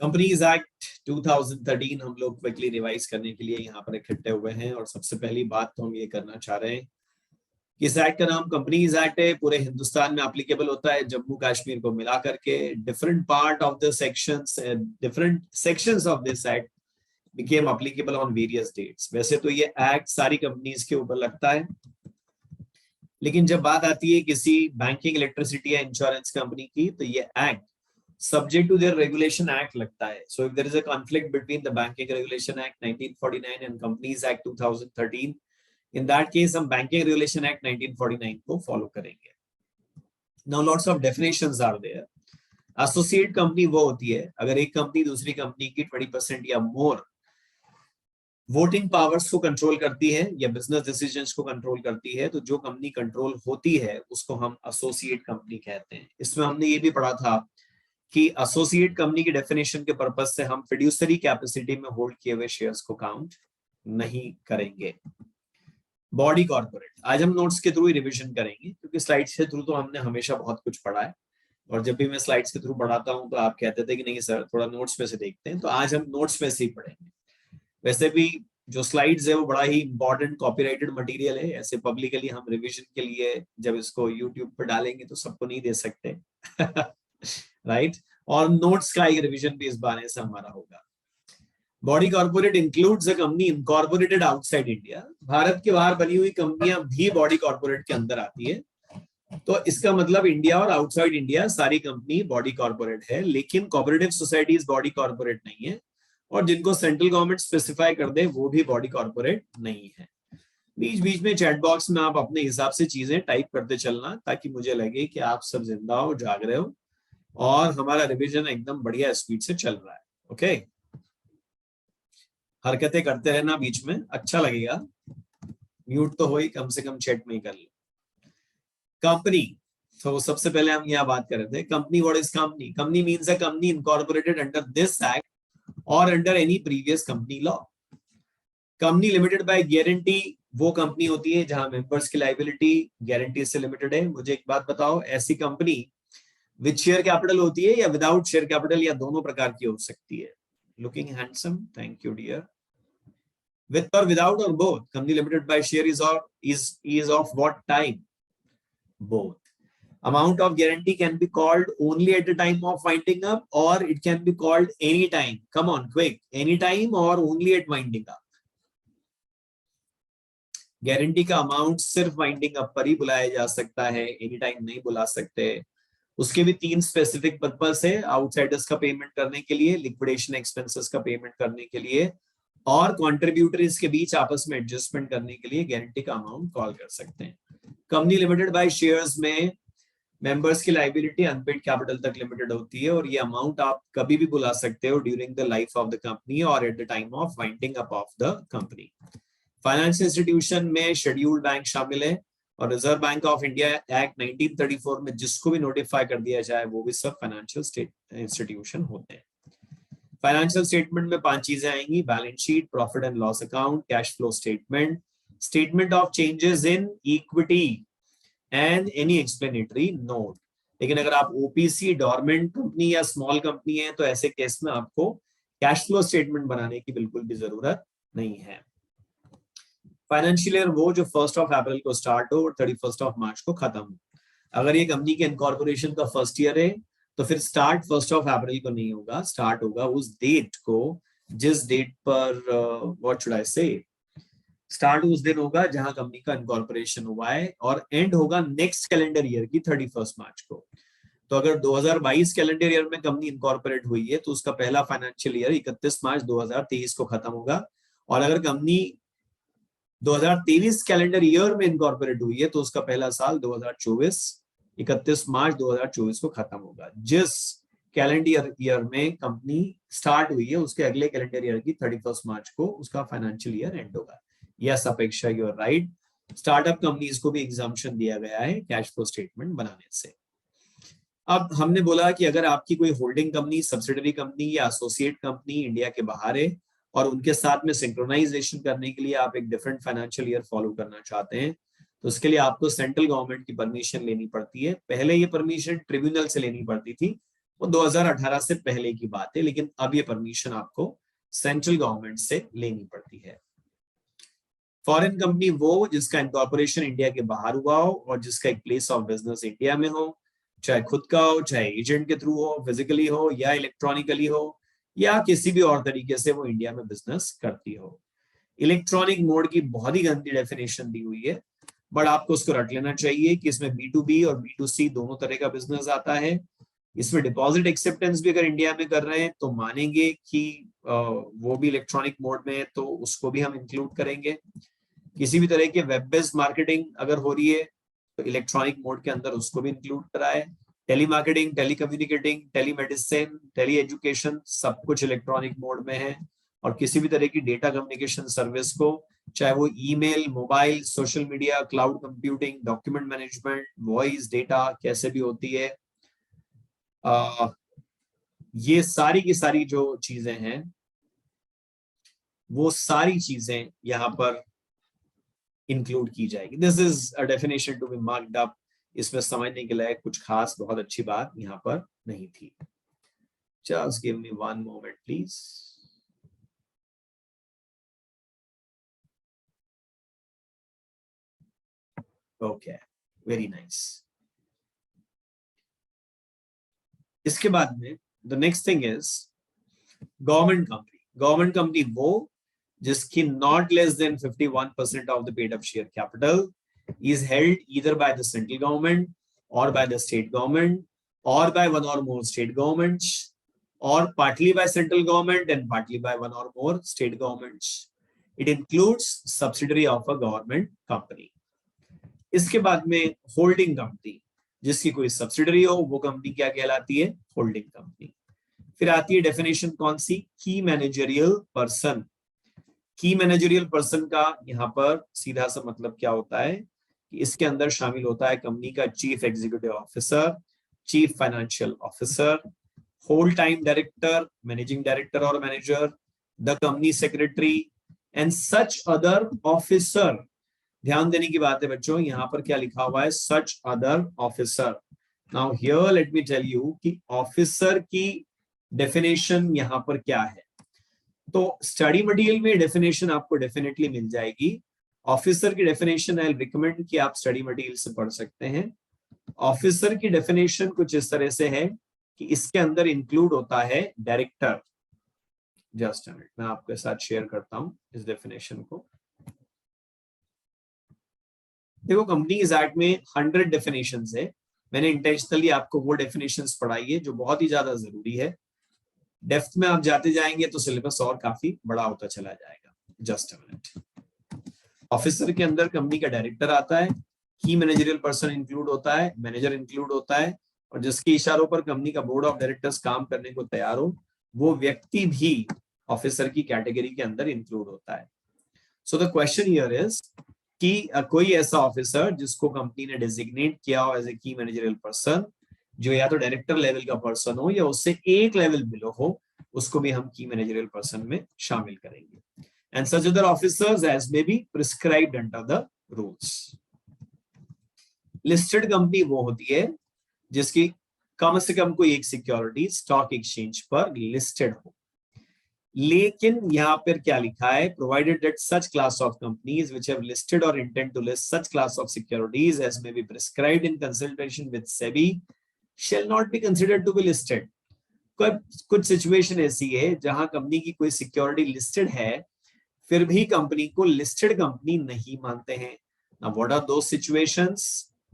Companies act 2013 हम लोग quickly revise करने के लिए यहाँ पर इकट्ठे हुए हैं। और सबसे पहली बात तो हम ये करना चाह रहे हैं कि इस एक्ट का नाम कंपनीज एक्ट है, पूरे हिंदुस्तान में एप्लीकेबल होता है, जम्मू कश्मीर को मिला करके। Different part of the sections, different sections of this act became applicable on various dates। वैसे तो ये एक्ट सारी कंपनीज के ऊपर लगता है, लेकिन जब बात आती है किसी बैंकिंग, इलेक्ट्रिसिटी या इंश्योरेंस कंपनी की, तो ये act subject to their regulation act लगता है। So if there is a conflict between the banking regulation act 1949 and companies act 2013, in that case हम banking regulation act 1949 को follow करेंगे। Now lots of definitions are there। Associate company वो होती है अगर एक कंपनी दूसरी कंपनी की 20% या more वोटिंग पावर्स को कंट्रोल करती है या बिजनेस डिसीजंस को कंट्रोल करती है, तो जो कंपनी कंट्रोल होती है उसको हम एसोसिएट कंपनी कहते हैं। इसमें हमने ये भी पढ़ा था कि एसोसिएट कंपनी की डेफिनेशन के पर्पस से हम फिड्यूसरी कैपेसिटी में होल्ड किए हुए शेयर्स को काउंट नहीं करेंगे। बॉडी कॉर्पोरेट आज हम नोट्स के थ्रू ही रिवीजन करेंगे, क्योंकि स्लाइड्स के थ्रू तो हमने हमेशा बहुत कुछ पढ़ा है, और जब भी मैं स्लाइड्स के थ्रू पढ़ाता हूं तो आप कहते थे कि नहीं सर थोड़ा नोट्स में से देखते हैं, तो आज हम नोट्स में से ही पढ़ेंगे। वैसे भी जो स्लाइड्स है वो बड़ा ही इंपॉर्टेंट कॉपीराइटेड मटेरियल है, ऐसे पब्लिकली हम रिवीजन के लिए जब इसको यूट्यूब पर डालेंगे तो सबको नहीं दे सकते राइट। और नोट्स का एक रिवीजन भी इस बारे से हमारा होगा। Body corporate includes a company incorporated outside India. Bharat के बाहर बनी हुई कंपनियां भी बॉडी कॉर्पोरेट के अंदर आती है, तो इसका मतलब इंडिया और आउटसाइड इंडिया सारी कंपनी बॉडी कॉर्पोरेट है, लेकिन कोऑपरेटिव सोसाइटीज बॉडी कॉर्पोरेट नहीं है, और जिनको सेंट्रल गवर्नमेंट स्पेसिफाई कर दे वो भी बॉडी कॉर्पोरेट नहीं है। बीच बीच में चैट बॉक्स में आप अपने हिसाब से चीजें टाइप करते चलना, ताकि मुझे लगे कि आप सब जिंदा हो, जाग रहे हो, और हमारा रिवीजन एकदम बढ़िया स्पीड से चल रहा है। ओके, हरकतें करते रहना बीच में, अच्छा लगेगा। म्यूट तो हो ही, कम से कम चैट में ही कर लो। कंपनी, तो सबसे पहले हम यहाँ बात कर रहे थे company. What is company? Company means a company incorporated under this act और under any previous company law. Company limited by guarantee वो कंपनी होती है जहां मेंबर्स की लायबिलिटी गारंटी से लिमिटेड है। मुझे एक बात बताओ, ऐसी कंपनी विद शेयर कैपिटल होती है या विदाउट शेयर कैपिटल, या दोनों प्रकार की हो सकती है? Looking handsome, thank you dear. With और विदाउट और both? Company limited by share is of what type? Both. Amount of guarantee can be called only at the time of winding up, or it can be called any time. Come on, quick. Any time or only at winding up? Guarantee का amount सिर्फ winding up पर ही बुलाया जा सकता है, any time नहीं बुला सकते। उसके भी तीन स्पेसिफिक पर्पस है: आउटसाइडर्स का पेमेंट करने के लिए, लिक्विडेशन एक्सपेंसेस का पेमेंट करने के लिए, और कॉन्ट्रीब्यूटरीज के बीच आपस में एडजस्टमेंट करने के लिए गारंटी का अमाउंट कॉल कर सकते हैं। कंपनी लिमिटेड बाय शेयर्स में मेंबर्स की लायबिलिटी अनपेड कैपिटल तक लिमिटेड होती है, और ये अमाउंट आप कभी भी बुला सकते हो during the life of the company और at the time of winding up of the company. Financial institution में शेड्यूल्ड बैंक शामिल है, और Reserve Bank of India Act 1934 में जिसको भी नोटिफाई कर दिया जाए वो भी सब फाइनेंशियल इंस्टीट्यूशन होते हैं। फाइनेंशियल स्टेटमेंट में 5 चीजें आएंगी: balance sheet, profit and loss account, cash flow statement, statement of changes in equity and any explanatory note. लेकिन अगर आप ओपीसी, डोरमेंट कंपनी या स्मॉल कंपनी है, तो ऐसे केस में आपको कैश फ्लो स्टेटमेंट बनाने की बिल्कुल भी जरूरत नहीं है। फाइनेंशियल ईयर वो जो 1 अप्रैल को स्टार्ट हो और 31 मार्च को खत्म हो। अगर ये कंपनी के इनकॉर्पोरेशन का फर्स्ट ईयर है तो फिर स्टार्ट 1 अप्रैल को नहीं होगा, स्टार्ट होगा उस डेट को जिस डेट पर व्हाट शुड आई से, स्टार्ट उस दिन होगा जहां कंपनी का इनकॉर्पोरेशन हुआ है, और एंड होगा नेक्स्ट कैलेंडर ईयर की 31 मार्च को। तो अगर 2022 कैलेंडर ईयर में कंपनी इनकॉर्पोरेट हुई है तो उसका पहला फाइनेंशियल ईयर 31 मार्च 2023 को खत्म होगा, और अगर कंपनी 2023 कैलेंडर ईयर में इनकॉर्पोरेट हुई है तो उसका पहला साल 2024 31 मार्च 2024 को खत्म होगा। जिस कैलेंडर ईयर में कंपनी स्टार्ट हुई है उसके अगले कैलेंडर ईयर की 31 मार्च को उसका फाइनेंशियल ईयर एंड होगा। Yes Apeksha, you are right. Startup companies को भी एग्जाम्पशन दिया गया है कैश फ्लो स्टेटमेंट बनाने से। अब हमने बोला कि अगर आपकी कोई होल्डिंग कंपनी, सब्सिडरी कंपनी या एसोसिएट कंपनी इंडिया के बाहर है और उनके साथ में सिंक्रोनाइजेशन करने के लिए आप एक डिफरेंट फाइनेंशियल ईयर फॉलो करना चाहते हैं, तो उसके लिए आपको सेंट्रल गवर्नमेंट की परमिशन लेनी पड़ती है। पहले ये परमिशन ट्रिब्यूनल से लेनी पड़ती थी, वो 2018 से पहले की बात है, लेकिन अब ये परमिशन आपको सेंट्रल गवर्नमेंट से लेनी पड़ती है। फॉरेन कंपनी वो जिसका इनकॉर्पोरेशन इंडिया के बाहर हुआ हो और जिसका एक प्लेस ऑफ बिजनेस इंडिया में हो, चाहे खुद का हो, चाहे एजेंट के थ्रू हो, फिजिकली हो या इलेक्ट्रॉनिकली हो, या किसी भी और तरीके से वो इंडिया में बिजनेस करती हो। इलेक्ट्रॉनिक मोड की बहुत ही गंदी डेफिनेशन दी हुई है, बट आपको उसको रट लेना चाहिए कि इसमें B2B और B2C दोनों तरह का बिजनेस आता है। इसमें डिपॉजिट एक्सेप्टेंस भी अगर इंडिया में कर रहे हैं तो मानेंगे कि वो भी इलेक्ट्रॉनिक मोड में है, तो उसको भी हम इंक्लूड करेंगे। किसी भी तरह की वेब बेस्ड मार्केटिंग अगर हो रही है तो इलेक्ट्रॉनिक मोड के अंदर उसको भी इंक्लूड कराए। Tele marketing, tele communicating, tele medicine, tele education, सब कुछ इलेक्ट्रॉनिक मोड में है। और किसी भी तरह की डेटा कम्युनिकेशन सर्विस को, चाहे वो email, mobile, social media, cloud computing, document management, voice, data कैसे भी होती है, ये सारी की सारी जो चीजें हैं वो सारी चीजें यहां पर इंक्लूड की जाएगी। This is a definition to be marked up. इसमें समझने के लिए कुछ खास बहुत अच्छी बात यहां पर नहीं थी। Just give me one moment please. Okay, very nice. इसके बाद में the next thing is government company. Government company वो जिसकी not less than 51% of the paid up share capital is held either by the central government or by the state government or by one or more state governments or partly by central government and partly by one or more state governments. It includes subsidiary of a government company. इसके बाद में holding company, जिसकी कोई subsidiary हो, वो company क्या कहलाती है? Holding company. फिर आती है डेफिनेशन कौन सी? की मैनेजरियल पर्सन। की मैनेजरियल पर्सन का यहाँ पर सीधा सा मतलब क्या होता है कि इसके अंदर शामिल होता है कंपनी का chief executive officer, chief financial officer, whole time director, managing director और manager, the company secretary and such other officer. ध्यान देने की बात है बच्चों, यहाँ पर क्या लिखा हुआ है? Such other officer. Now here let me tell you कि ऑफिसर की डेफिनेशन यहाँ पर क्या है। तो स्टडी मटेरियल में डेफिनेशन आपको डेफिनेटली मिल जाएगी। ऑफिसर की डेफिनेशन आई रिकमेंड कि आप स्टडी मटेरियल से पढ़ सकते हैं। ऑफिसर की डेफिनेशन कुछ इस तरह से है कि इसके अंदर इंक्लूड होता है डायरेक्टर। जस्ट अ मिनट, मैं आपके साथ शेयर करता हूं इस डेफिनेशन को। देखो, कंपनीज एक्ट में 100 डेफिनेशंस है। मैंने इंटेंशनली आपको वो डेफिनेशंस पढ़ाई है जो बहुत ही ज्यादा जरूरी है। डेप्थ में आप जाते जाएंगे तो सिलेबस और काफी बड़ा होता चला जाएगा। Just a minute. ऑफिसर के अंदर कंपनी का डायरेक्टर आता है, की मैनेजरियल पर्सन इंक्लूड होता है, मैनेजर इंक्लूड होता है, और जिसके इशारों पर कंपनी का बोर्ड ऑफ डायरेक्टर्स काम करने को तैयार हो, वो व्यक्ति भी ऑफिसर की कैटेगरी के अंदर इंक्लूड होता है। So the question here is कि कोई ऐसा ऑफिसर जिसको कंपनी ने डेजिग्नेट किया हो एज ए की मैनेजरियल पर्सन, जो या तो डायरेक्टर लेवल का पर्सन हो या उससे एक लेवल बिलो हो, उसको भी हम की मैनेजरियल पर्सन में शामिल करेंगे। And such other officers as may be prescribed under the rules. Listed company वो होती है जिसकी कम से कम कोई एक सिक्योरिटी स्टॉक एक्सचेंज पर लिस्टेड हो। लेकिन यहाँ पर क्या लिखा है? Provided that such class of companies which have listed और intend to list such class of securities as may be prescribed in consultation with SEBI shall not be considered to be listed. कुछ situation ऐसी है जहां company की कोई security listed है, फिर भी कंपनी को लिस्टेड कंपनी नहीं मानते हैं। Now what are those situations?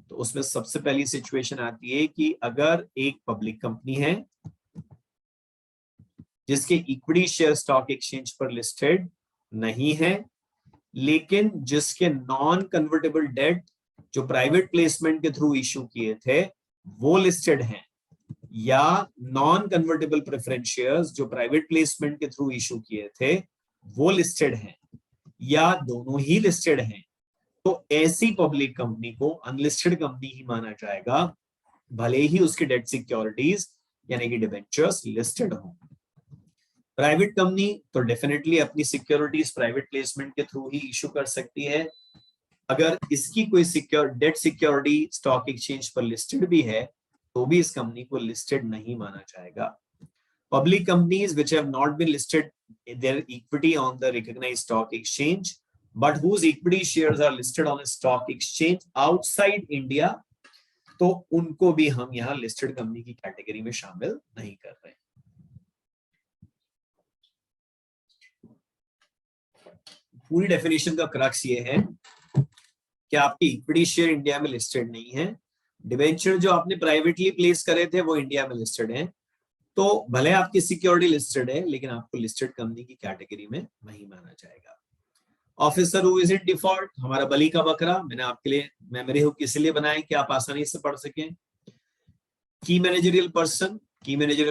तो उसमें सबसे पहली सिचुएशन आती है कि अगर एक पब्लिक कंपनी है जिसके इक्विटी शेयर स्टॉक एक्सचेंज पर लिस्टेड नहीं है, लेकिन जिसके नॉन कन्वर्टेबल डेट जो प्राइवेट प्लेसमेंट के थ्रू इश्यू किए थे वो लिस्टेड हैं, या नॉन कन्वर्टेबल प्रेफरेंस शेयर्स जो प्राइवेट प्लेसमेंट के थ्रू इशू किए थे वो लिस्टेड हैं, या दोनों ही लिस्टेड हैं, तो ऐसी पब्लिक कंपनी को अनलिस्टेड कंपनी ही माना जाएगा, भले ही उसकी डेट सिक्योरिटीज यानी कि डिबेंचर्स लिस्टेड हो। प्राइवेट कंपनी तो डेफिनेटली अपनी सिक्योरिटीज प्राइवेट प्लेसमेंट के थ्रू ही इशू कर सकती है। अगर इसकी कोई डेट सिक्योरिटी स्टॉक एक्सचेंज पर लिस्टेड भी है तो भी इस कंपनी को लिस्टेड नहीं माना जाएगा। Public companies which have not been listed their equity on the recognized stock exchange but whose equity shares are listed on a stock exchange outside India, तो उनको भी हम यहाँ लिस्टेड कंपनी की कैटेगरी में शामिल नहीं कर रहे। पूरी डेफिनेशन का क्रक्स ये है कि आपकी इक्विटी शेयर इंडिया में लिस्टेड नहीं है, डिबेंचर जो आपने प्राइवेटली प्लेस करे थे वो इंडिया में लिस्टेड है, तो भले आपकी सिक्योरिटी लिस्टेड है लेकिन आपको लिस्टेड कंपनी की कैटेगरी में नहीं माना जाएगा। Officer who is in default, हमारा बली का बकरा, मैंने आपके लिए मेमोरी हुक इसलिए बनाया कि आप आसानी से पढ़ सकें। की मैनेजरियल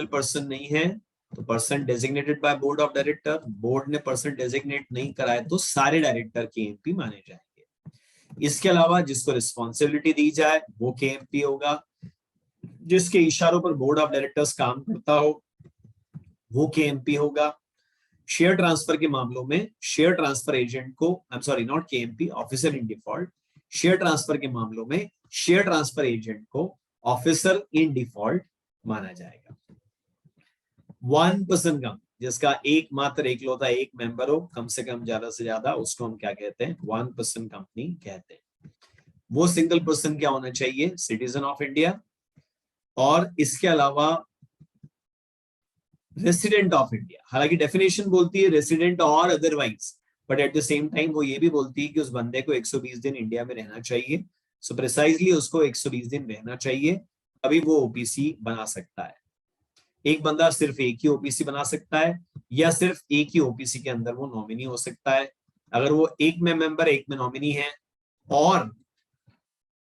पर्सन नहीं है तो person designated by board of director, board ने पर्सन डेजिग्नेट नहीं कराया तो सारे डायरेक्टर केएमपी माने जाएंगे। इसके अलावा जिसको रिस्पॉन्सिबिलिटी दी जाए वो केएमपी होगा, जिसके इशारों पर बोर्ड ऑफ डायरेक्टर्स काम करता हो वो केएमपी होगा। शेयर ट्रांसफर के मामलों में शेयर ट्रांसफर एजेंट को, आई am sorry not KMP, officer in default, share transfer के मामलों में शेयर ट्रांसफर एजेंट को ऑफिसर इन डिफॉल्ट माना जाएगा। 1% कम, जिसका एकमात्र एकलौता एक मेंबर हो, कम से कम ज्यादा से ज्यादा, उसको हम क्या कहते हैं? 1% कंपनी कहते हैं। वो सिंगल पर्सन क्या होना चाहिए? सिटीजन ऑफ इंडिया, और इसके अलावा रेसिडेंट ऑफ इंडिया। हालांकि डेफिनेशन बोलती है रेसिडेंट और otherwise, but at the same time वो ये भी बोलती है कि उस बंदे को 120 दिन इंडिया में रहना चाहिए। सो प्रिसाइजली उसको 120 दिन रहना चाहिए, अभी वो ओपीसी बना सकता है। एक बंदा सिर्फ एक ही ओपीसी बना सकता है या सिर्फ एक ही ओपीसी के अंदर वो नॉमिनी हो सकता है। अगर वो एक में मेंबर एक में नॉमिनी है और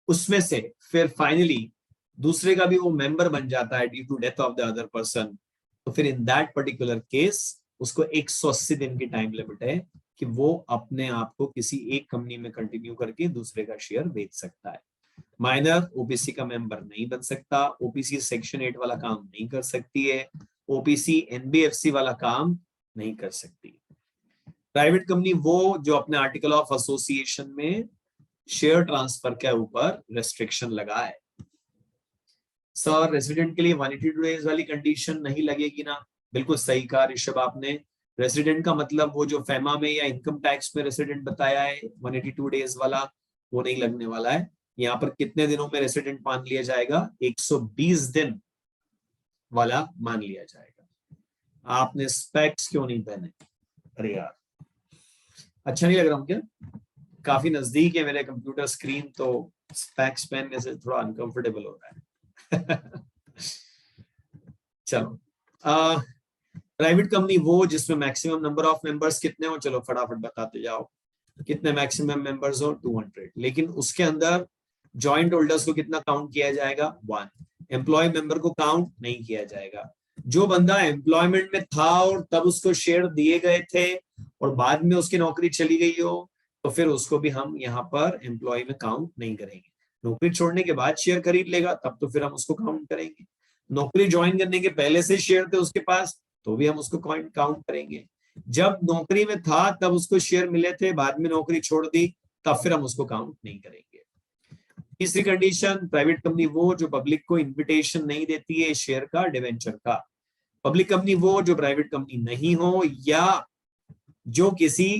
उसमें से फिर फाइनली दूसरे का भी वो मेंबर बन जाता है due to death of the other person, तो फिर इन दैट पर्टिकुलर केस उसको 180 दिन की टाइम लिमिट है कि वो अपने आप को किसी एक कंपनी में कंटिन्यू करके दूसरे का शेयर बेच सकता है। माइनर ओपीसी का मेंबर नहीं बन सकता, ओपीसी सेक्शन 8 वाला काम नहीं कर सकती है, ओपीसी एनबीएफसी वाला काम नहीं कर सकती। प्राइवेट कंपनी वो जो अपने आर्टिकल ऑफ एसोसिएशन में शेयर ट्रांसफर के ऊपर रेस्ट्रिक्शन लगाए। सर रेसिडेंट के लिए 182 डेज वाली कंडीशन नहीं लगेगी ना? बिल्कुल सही कहा ऋषभ आपने। रेसिडेंट का मतलब वो जो फेमा में या इनकम टैक्स में रेसिडेंट बताया है 182 डेज वाला, वो नहीं लगने वाला है। यहाँ पर कितने दिनों में रेसिडेंट मान लिया जाएगा? 120 दिन वाला मान लिया जाएगा। आपने स्पेक्स क्यों नहीं पहने? अरे यार अच्छा नहीं लग रहा हूँ क्या? काफी नजदीक है मेरे कंप्यूटर स्क्रीन, तो स्पेक्स पहनने से थोड़ा अनकंफर्टेबल हो रहा है। चलो, प्राइवेट कंपनी वो जिसमें मैक्सिमम नंबर ऑफ मेंबर्स कितने हो, चलो फटाफट बताते जाओ। कितने मैक्सिमम मेंबर्स हो? 200, लेकिन उसके अंदर जॉइंट होल्डर्स को कितना काउंट किया जाएगा? 1। एम्प्लॉय मेंबर को काउंट नहीं किया जाएगा। जो बंदा एम्प्लॉयमेंट में था और तब उसको शेयर दिए गए थे और बाद में उसकी नौकरी चली गई हो, तो फिर उसको भी हम यहाँ पर एम्प्लॉय में काउंट नहीं करेंगे। नौकरी छोड़ने के बाद शेयर खरीद लेगा तब तो फिर हम उसको काउंट करेंगे। नौकरी ज्वाइन करने के पहले से शेयर थे उसके पास तो भी हम उसको काउंट करेंगे। जब नौकरी में था तब उसको शेयर मिले थे, बाद में नौकरी छोड़ दी, तब फिर हम उसको काउंट नहीं करेंगे। तीसरी कंडीशन, प्राइवेट कंपनी वो जो पब्लिक को इन्विटेशन नहीं देती है शेयर का, डिवेंचर का। पब्लिक कंपनी वो जो प्राइवेट कंपनी नहीं हो या जो किसी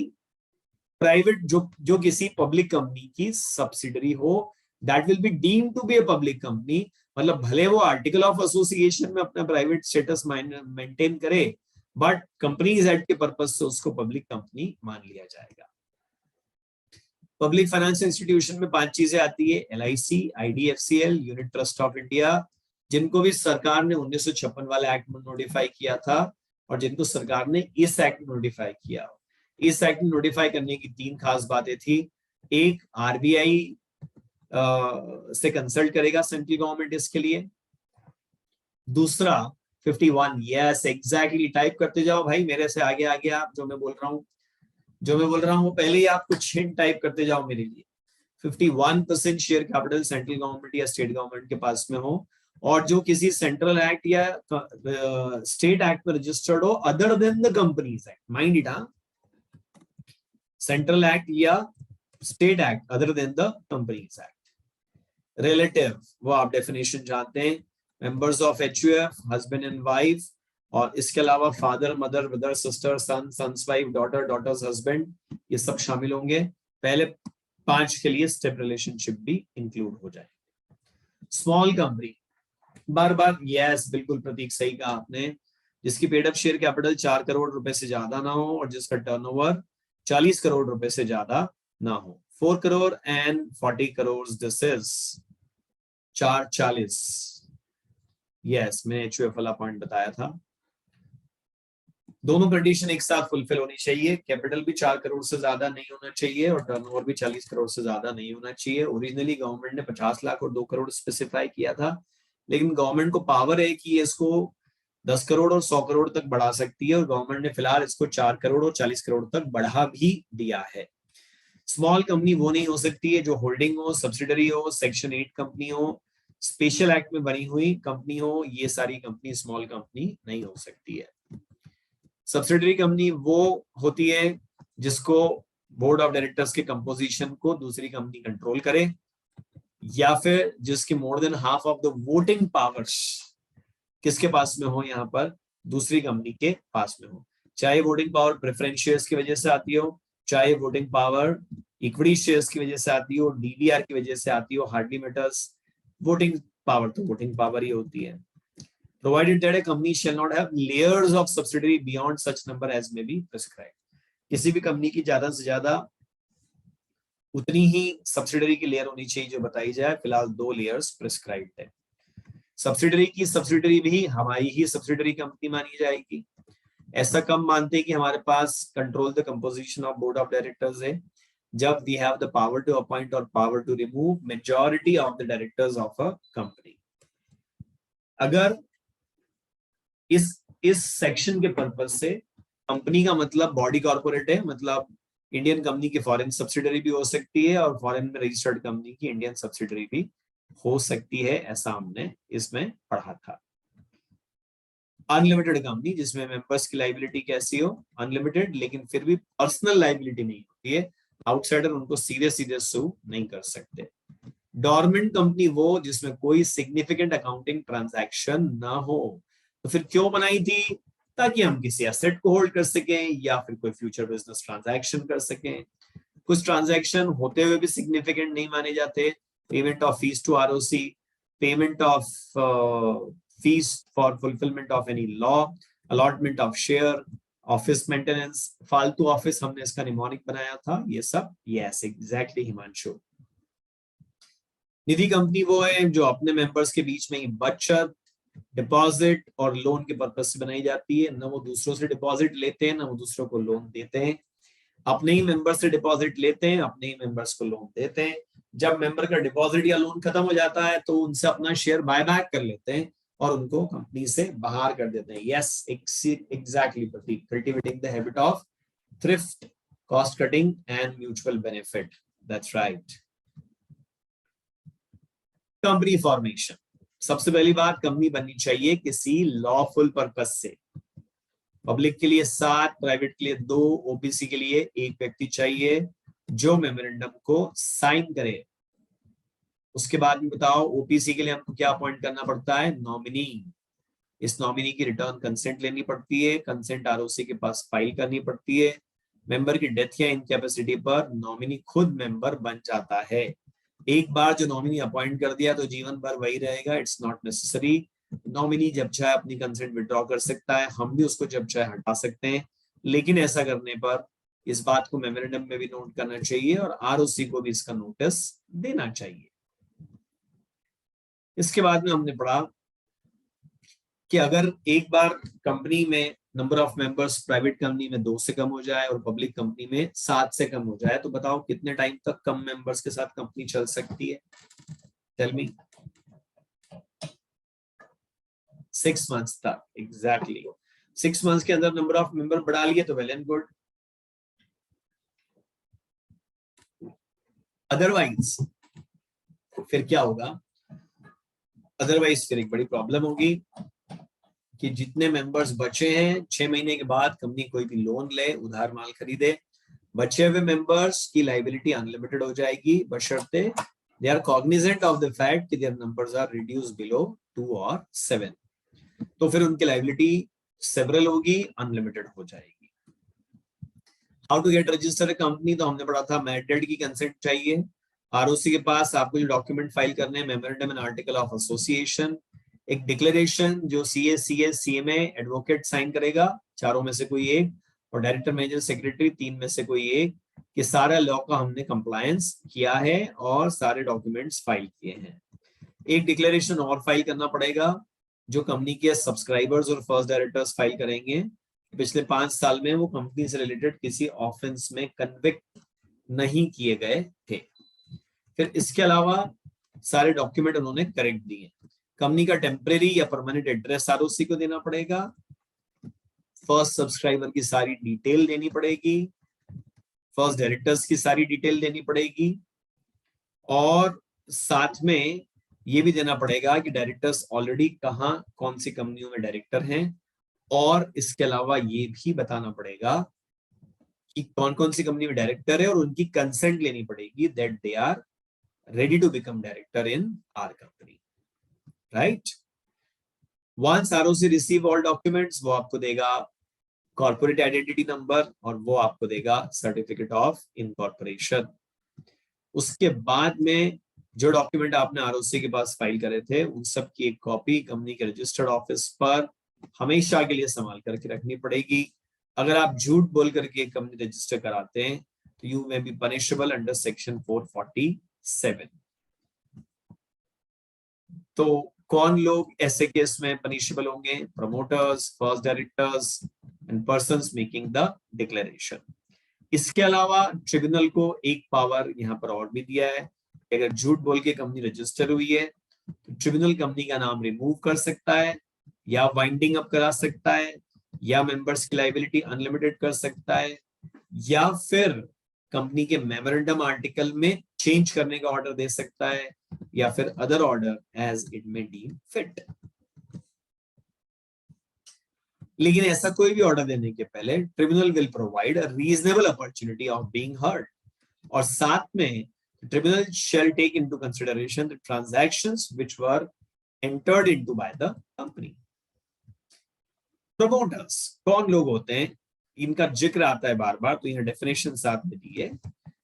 प्राइवेट जो किसी पब्लिक कंपनी की सब्सिडरी हो, that will be deemed to be a public company. मतलब भले वो आर्टिकल ऑफ एसोसिएशन में अपना प्राइवेट स्टेटस मेंटेन करे, बट कंपनीज एक्ट के पर्पज से उसको पब्लिक कंपनी मान लिया जाएगा। पब्लिक फाइनेंशियल इंस्टीट्यूशन में 5 चीजें आती है, LIC, IDFCL, Unit Trust of India, जिनको भी सरकार ने 1956 वाले एक्ट में नोटिफाई किया था और जिनको सरकार ने इस एक्ट में नोटिफाई किया। इस एक्ट में नोटिफाई करने की 3 खास बातें थी। एक, आरबीआई से कंसल्ट करेगा सेंट्रल गवर्नमेंट इसके लिए। दूसरा 51, यस एग्जैक्टली, टाइप करते जाओ भाई मेरे से आगे आगे, आप जो मैं बोल रहा हूँ वो पहले ही आप कुछ हिंट टाइप करते जाओ मेरे लिए। 51% शेयर कैपिटल सेंट्रल गवर्नमेंट या स्टेट गवर्नमेंट के पास में हो और जो किसी सेंट्रल एक्ट या स्टेट एक्ट में रजिस्टर्ड हो other than the Companies Act, mind it, central act या state act other than the Companies Act. Relative, वो आप डेफिनेशन जानते हैं, members of HUF, husband and wife, और इसके अलावा father, mother, brother, sister, son, son's wife, daughter, daughter's husband, ये सब शामिल होंगे। पहले 5 के लिए स्टेप रिलेशनशिप भी इंक्लूड हो जाए। स्मॉल कंपनी, बार बार यस, बिल्कुल प्रतीक सही कहा आपने, जिसकी paid up share capital 4 crore रुपए से ज्यादा ना हो और जिसका टर्नओवर 40 करोड़ रुपए से ज्यादा ना हो। 4 crore and 40 crore, this is 440। Yes, मैंने HUF वाला पॉइंट बताया था। दोनों कंडीशन एक साथ फुलफिल होनी चाहिए। कैपिटल भी 4 करोड़ से ज्यादा नहीं होना चाहिए और टर्नओवर भी 40 करोड़ से ज्यादा नहीं होना चाहिए। ओरिजिनली गवर्नमेंट ने 50 लाख और 2 करोड़ स्पेसिफाई किया था, लेकिन गवर्नमेंट को पावर है कि इसको 10 करोड़ और 100 करोड़ तक बढ़ा सकती है, और गवर्नमेंट ने फिलहाल इसको 4 करोड़ और 40 करोड़ तक बढ़ा भी दिया है। स्मॉल कंपनी वो नहीं हो सकती है जो होल्डिंग हो, सब्सिडरी हो, सेक्शन 8 कंपनी हो, स्पेशल एक्ट में बनी हुई कंपनी हो, ये सारी कंपनी स्मॉल कंपनी नहीं हो सकती है। सब्सिडरी कंपनी वो होती है जिसको बोर्ड ऑफ डायरेक्टर्स के कंपोजिशन को दूसरी कंपनी कंट्रोल करे, या फिर जिसके more than half of the voting powers किसके पास में हो, यहाँ पर दूसरी कंपनी के पास में हो। चाहे वोटिंग पावर प्रेफरेंस शेयर्स की वजह से आती हो, चाहे वोटिंग पावर इक्विटी शेयर्स की वजह से आती हो, DDR की वजह से आती हो, हार्डली मैटर्स। वोटिंग पावर तो वोटिंग पावर ही होती है। Provided that a company shall not have layers of subsidiary beyond such number as may be prescribed. किसी भी कंपनी की ज्यादा से ज्यादा उतनी ही सब्सिडरी की लेयर होनी चाहिए जो बताई जाए। फिलहाल 2 लेयर्स प्रिस्क्राइब्ड है। सब्सिडरी की सब्सिडरी भी हमारी ही सब्सिडरी कंपनी मानी जाएगी। ऐसा कम मानते हैं कि हमारे पास control the composition of board of directors है, जब we have the power to appoint और power to remove majority of the directors of a company. अगर इस सेक्शन के पर्पस से कंपनी का मतलब बॉडी कॉर्पोरेट है, मतलब इंडियन कंपनी की फॉरेन सब्सिडरी भी हो सकती है और फॉरेन में रजिस्टर्ड कंपनी की इंडियन सब्सिडरी भी हो सकती है, ऐसा हमने इसमें पढ़ा था। अनलिमिटेड कंपनी जिसमें मेंबर्स की लायबिलिटी कैसी हो, अनलिमिटेड, लेकिन फिर भी पर्सनल लायबिलिटी नहीं होती है, आउटसाइडर उनको सीधे सीधे सू नहीं कर सकते। डॉर्मेंट कंपनी वो जिसमें कोई सिग्निफिकेंट अकाउंटिंग ट्रांजैक्शन ना हो। तो फिर क्यों बनाई थी? ताकि हम किसी एसेट को होल्ड कर सकें या फिर कोई फ्यूचर बिजनेस ट्रांजैक्शन कर सकें। कुछ ट्रांजैक्शन होते हुए भी सिग्निफिकेंट नहीं माने जाते। Payment of fees to ROC, payment of fees for fulfilment of any law, allotment of share, office maintenance, फालतू ऑफिस, हमने इसका निमोनिक बनाया था, ये सब। Yes, exactly Himanshu. Nidhi company वो है जो अपने मेंबर्स के बीच में ही बचत, डिपॉजिट और लोन के पर्पज से बनाई जाती है। न वो दूसरों से डिपॉजिट लेते हैं, न वो दूसरों को लोन देते हैं। अपने ही मेंबर से डिपॉजिट लेते हैं, अपने ही मेंबर्स को लोन देते हैं। जब मेंबर का डिपॉजिट या लोन खत्म हो जाता है तो उनसे अपना शेयर बाय बैक कर लेते हैं और उनको कंपनी से बाहर कर देते हैं। Yes, exactly Prateek, cultivating the habit of thrift, cost cutting and mutual benefit, that's right. Company formation, सबसे पहली बात, कंपनी बननी चाहिए किसी लॉफुल पर्पस से। पब्लिक के लिए 7, प्राइवेट के लिए 2, OBC के लिए 1 व्यक्ति चाहिए जो मेमोरेंडम को साइन करे। उसके बाद में बताओ, OPC के लिए हमको क्या अपॉइंट करना पड़ता है? नॉमिनी। इस नॉमिनी की रिटर्न कंसेंट लेनी पड़ती है, कंसेंट ROC के पास फाइल करनी पड़ती है। मेंबर की डेथ या इनकैपेसिटी पर नॉमिनी खुद मेंबर बन जाता है। एक बार जो नॉमिनी अपॉइंट कर दिया तो जीवन भर वही रहेगा, इट्स नॉट नेसेसरी। नॉमिनी जब चाहे अपनी कंसेंट विड्रॉ कर सकता है, हम भी उसको जब चाहे हटा सकते हैं, लेकिन ऐसा करने पर इस बात को मेमोरेंडम में भी नोट करना चाहिए और ROC को भी इसका नोटिस देना चाहिए। इसके बाद में हमने पढ़ा कि अगर एक बार कंपनी में number of members private company में 2 से कम हो जाए और पब्लिक कंपनी में 7 से कम हो जाए, तो बताओ कितने टाइम तक कम मेंबर्स के साथ कंपनी चल सकती है? Tell me. 6 मंथ्स तक, एग्जैक्टली। 6 मंथ्स के अंदर नंबर ऑफ मेंबर बढ़ा लिए तो वेल एंड गुड। अदरवाइज फिर क्या होगा? अदरवाइज फिर एक बड़ी प्रॉब्लम होगी कि जितने मेंबर्स बचे हैं 6 महीने के बाद कंपनी कोई भी लोन ले, उधार माल खरीदे, बचे हुए मेंबर्स की लायबिलिटी अनलिमिटेड हो जाएगी, बशर्ते they are cognizant of the fact कि their numbers are reduced below 2 और 7। तो फिर उनकी लायबिलिटी सेवरल होगी, अनलिमिटेड हो जाएगी। How to get register company, तो हमने पढ़ा था मैरिड की कंसेंट चाहिए। आरओसी के पास आपको जो डॉक्यूमेंट फाइल करने हैं, memorandum and article of association, एक डिक्लेरेशन जो CA, CS, CMA, advocate sign करेगा, चारों में से कोई एक, और डायरेक्टर, मैनेजर, सेक्रेटरी, तीन में से कोई एक, कि सारा लॉ का हमने कंप्लायंस किया है और सारे डॉक्यूमेंट्स फाइल किए हैं। एक डिक्लेरेशन और फाइल करना पड़ेगा जो कंपनी के सब्सक्राइबर्स और फर्स्ट डायरेक्टर्स फाइल करेंगे, पिछले 5 साल में वो कंपनी से रिलेटेड किसी ऑफेंस में कन्विक्ट नहीं किए गए थे। फिर इसके अलावा सारे डॉक्यूमेंट उन्होंने करेक्ट दिए। कंपनी का टेम्परेरी या परमानेंट एड्रेस आरओसी को देना पड़ेगा, फर्स्ट सब्सक्राइबर की सारी डिटेल देनी पड़ेगी, फर्स्ट डायरेक्टर्स की सारी डिटेल देनी पड़ेगी, और साथ में ये भी देना पड़ेगा कि डायरेक्टर्स ऑलरेडी कहां कौन सी कंपनियों में डायरेक्टर हैं, और इसके अलावा ये भी बताना पड़ेगा कि कौन कौन सी कंपनी में डायरेक्टर है और उनकी कंसेंट लेनी पड़ेगी that they are ready to become director in our company, right. Once ROC receive all documents, वो आपको देगा कॉर्पोरेट आइडेंटिटी नंबर और वो आपको देगा सर्टिफिकेट ऑफ इनकॉर्पोरेशन। उसके बाद में जो डॉक्यूमेंट आपने आरओसी के पास फाइल करे थे उन सब की एक कॉपी कंपनी के रजिस्टर्ड ऑफिस पर हमेशा के लिए संभाल करके रखनी पड़ेगी। अगर आप झूठ बोल करके कंपनी रजिस्टर कराते हैं तो you may be punishable under section 447। तो कौन लोग ऐसे केस में पनिशेबल होंगे? Promoters, first directors and persons making the declaration. इसके अलावा ट्रिब्यूनल को एक पावर यहाँ पर और भी दिया है, अगर झूठ बोल के कंपनी रजिस्टर हुई है तो ट्रिब्यूनल कंपनी का नाम रिमूव कर सकता है, या वाइंडिंग अप करा सकता है, या मेंबर्स की लायबिलिटी अनलिमिटेड कर सकता है, या फिर कंपनी के मेमोरेंडम आर्टिकल में चेंज करने का ऑर्डर दे सकता है, या फिर other order as it may deem fit. लेकिन ऐसा कोई भी ऑर्डर देने के पहले tribunal will provide a reasonable opportunity of being heard, और साथ में tribunal shall take into consideration the transactions which were entered into by the company. Promoters कौन लोग होते हैं? इनका जिक्र आता है बार बार, तो यहाँ डेफिनेशन साथ में दी है।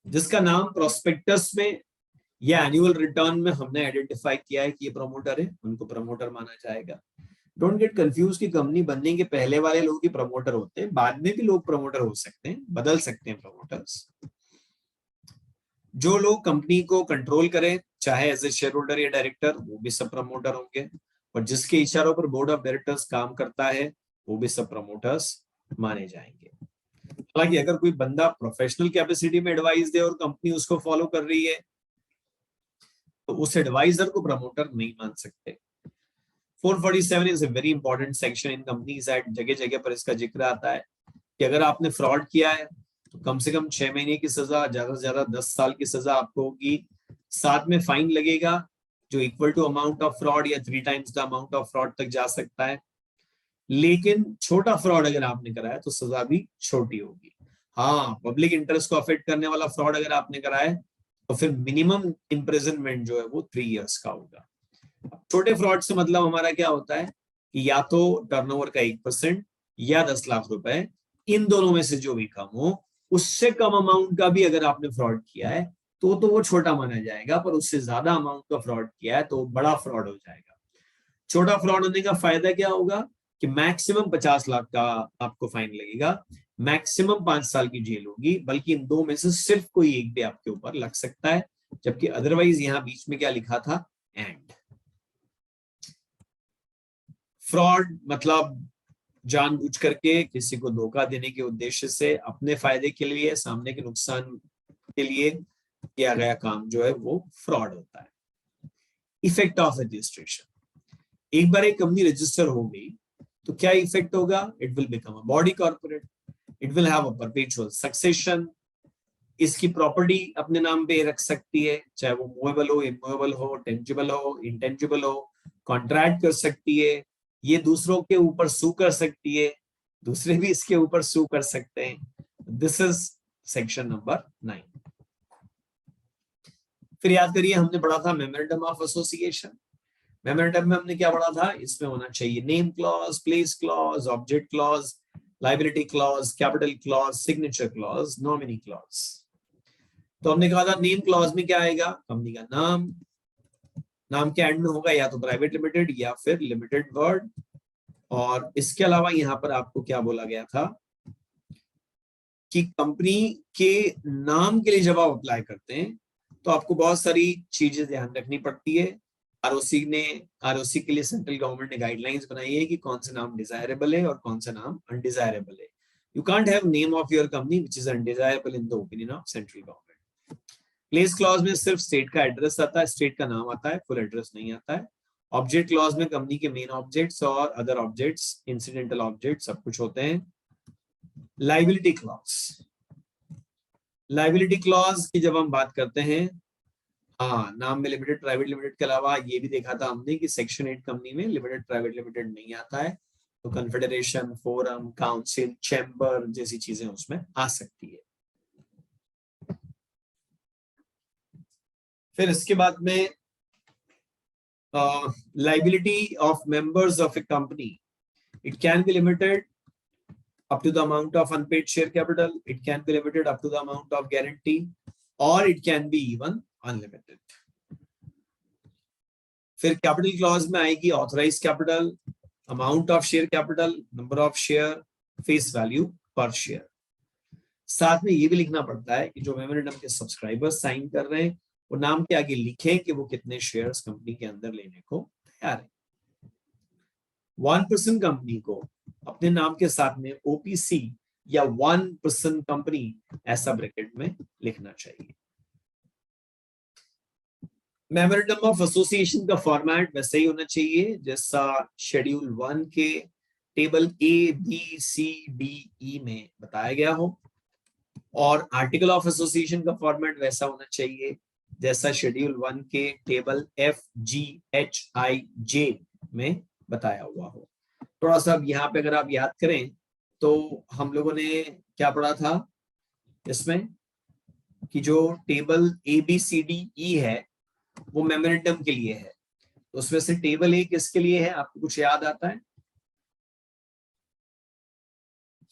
जिसका नाम प्रोस्पेक्टस में या एनुअल रिटर्न में हमने आइडेंटिफाई किया है कि ये प्रमोटर है, उनको प्रमोटर माना जाएगा। डोंट गेट कंफ्यूज कि कंपनी बनने के पहले वाले लोग ही प्रमोटर होते हैं, बाद में भी लोग प्रमोटर हो सकते हैं, बदल सकते हैं प्रमोटर्स। जो लोग कंपनी को कंट्रोल करें, चाहे एज ए शेयर होल्डर या डायरेक्टर, वो भी सब प्रमोटर होंगे, और जिसके इशारों पर बोर्ड ऑफ डायरेक्टर्स काम करता है वो भी सब प्रमोटर्स माने जाएंगे। हालांकि अगर कोई बंदा प्रोफेशनल कैपेसिटी में एडवाइस दे और कंपनी उसको फॉलो कर रही है तो उस एडवाइजर को प्रमोटर नहीं मान सकते। 447 is a very important section in companies act. जगह जगह पर इसका जिक्र आता है कि अगर आपने फ्रॉड किया है तो कम से कम 6 महीने की सजा, ज्यादा से ज्यादा 10 साल की सजा आपको होगी। साथ में फाइन लगेगा जो equal to amount of fraud या 3 times the amount of fraud तक जा सकता है। लेकिन छोटा फ्रॉड अगर आपने कराया तो सजा भी छोटी होगी। हाँ, पब्लिक इंटरेस्ट को अफेक्ट करने वाला फ्रॉड अगर आपने कराया तो फिर मिनिमम इम्प्रिजनमेंट जो है वो 3 इयर्स का होगा। छोटे फ्रॉड से मतलब हमारा क्या होता है कि या तो टर्नओवर का 1% या 10 लाख रुपए, इन दोनों में से जो भी कम हो। उससे कम अमाउंट का भी अगर आपने फ्रॉड किया है तो वो छोटा माना जाएगा, पर उससे ज्यादा अमाउंट का फ्रॉड किया है तो बड़ा फ्रॉड हो जाएगा। छोटा फ्रॉड होने का फायदा क्या होगा कि मैक्सिमम 50 लाख का आपको फाइन लगेगा, मैक्सिमम 5 साल की जेल होगी, बल्कि इन दो में से सिर्फ कोई एक भी आपके ऊपर लग सकता है। जबकि अदरवाइज यहाँ बीच में क्या लिखा था? एंड। फ्रॉड मतलब जानबूझ करके किसी को धोखा देने के उद्देश्य से अपने फायदे के लिए, सामने के नुकसान के लिए किया गया काम जो है वो फ्रॉड होता है। इफेक्ट ऑफ रजिस्ट्रेशन, एक बार एक कंपनी रजिस्टर हो गई तो क्या इफेक्ट होगा? It will become a body corporate, it will have a perpetual succession, इसकी प्रॉपर्टी अपने नाम पे रख सकती है, चाहे वो मूवेबल हो, इमूवेबल हो, टेंजिबल हो, इंटेंजिबल हो, कॉन्ट्रैक्ट कर सकती है, ये दूसरों के ऊपर सू कर सकती है, दूसरे भी इसके ऊपर सू कर सकते हैं। This is section number 9। फिर याद करिए हमने पढ़ा था मेमोरेंडम ऑफ एसोसिएशन। मेमोरेंडम में हमने क्या पढ़ा था, इसमें होना चाहिए name clause, place clause, object clause, liability clause, capital clause, signature clause, nominee clause. तो हमने कहा था नेम क्लॉज में क्या आएगा, कंपनी का नाम, नाम के एंड में होगा या तो प्राइवेट लिमिटेड या फिर लिमिटेड वर्ड। और इसके अलावा यहाँ पर आपको क्या बोला गया था कि कंपनी के नाम के लिए जब आप अप्लाई करते हैं तो आपको बहुत सारी चीजें ध्यान रखनी पड़ती है। आरओसी के लिए सेंट्रल गवर्नमेंट ने गाइडलाइंस बनाई है कि कौन सा नाम डिजायरेबल है और कौन सा नाम अनडिजायरेबल है। You can't have name of your company which is undesirable in the opinion of central government. Place clause में सिर्फ स्टेट का एड्रेस आता है, स्टेट का नाम आता है, फुल एड्रेस नहीं आता है। ऑब्जेक्ट क्लॉज में कंपनी के मेन ऑब्जेक्ट्स और अदर ऑब्जेक्ट्स, इंसिडेंटल ऑब्जेक्ट सब कुछ होते हैं। लाइबिलिटी क्लॉज, लाइबिलिटी क्लॉज की जब हम बात करते हैं, हाँ, नाम में लिमिटेड प्राइवेट लिमिटेड के अलावा ये भी देखा था हमने कि सेक्शन 8 कंपनी में लिमिटेड प्राइवेट लिमिटेड नहीं आता है, तो कन्फेडरेशन, फोरम, काउंसिल, चैम्बर जैसी चीजें उसमें आ सकती है। फिर इसके बाद में liability of members of a company, it can be limited up to the amount of unpaid share capital, it can be limited up to the amount of guarantee, or it can be even unlimited. फिर capital clause में आएगी authorise capital, amount of share capital, number of share, face value per share. साथ में ये भी लिखना पड़ता है कि जो मेमोरेंडम के सब्सक्राइबर्स साइन कर रहे हैं वो नाम के आगे लिखें कि वो कितने शेयर्स कंपनी के अंदर लेने को तैयार है। 1% कंपनी को अपने नाम के साथ में ओपीसी या 1% कंपनी ऐसा ब्रैकेट में लिखना चाहिए। मेमोरेंडम ऑफ एसोसिएशन का फॉर्मेट वैसे ही होना चाहिए जैसा शेड्यूल 1 के table A B C D E में बताया गया हो, और आर्टिकल ऑफ एसोसिएशन का फॉर्मेट वैसा होना चाहिए जैसा शेड्यूल 1 के table F G H I J में बताया हुआ हो। थोड़ा सा यहाँ पे अगर आप याद करें तो हम लोगों ने क्या पढ़ा था इसमें कि जो table A B C D E है वो मेमोरेंडम के लिए है, तो उसमें से टेबल ए किसके लिए है, आपको कुछ याद आता है?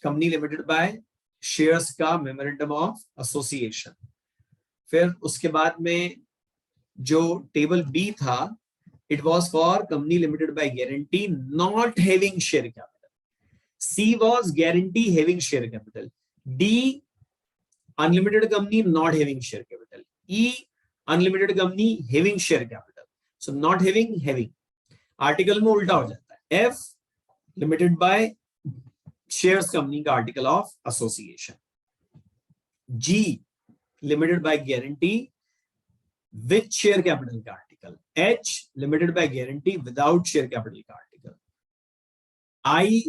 कंपनी लिमिटेड बाय शेयर्स का मेमोरेंडम ऑफ एसोसिएशन। फिर उसके बाद में जो टेबल बी था, it was for company limited by guarantee not having share capital. She was guarantee having share capital, D unlimited company not having share capital, E unlimited company having share capital. So not having, having article में उल्टा हो जाता है। F limited by shares company का article of association, ji limited by guarantee with share capital का article, H limited by guarantee without share capital का article, I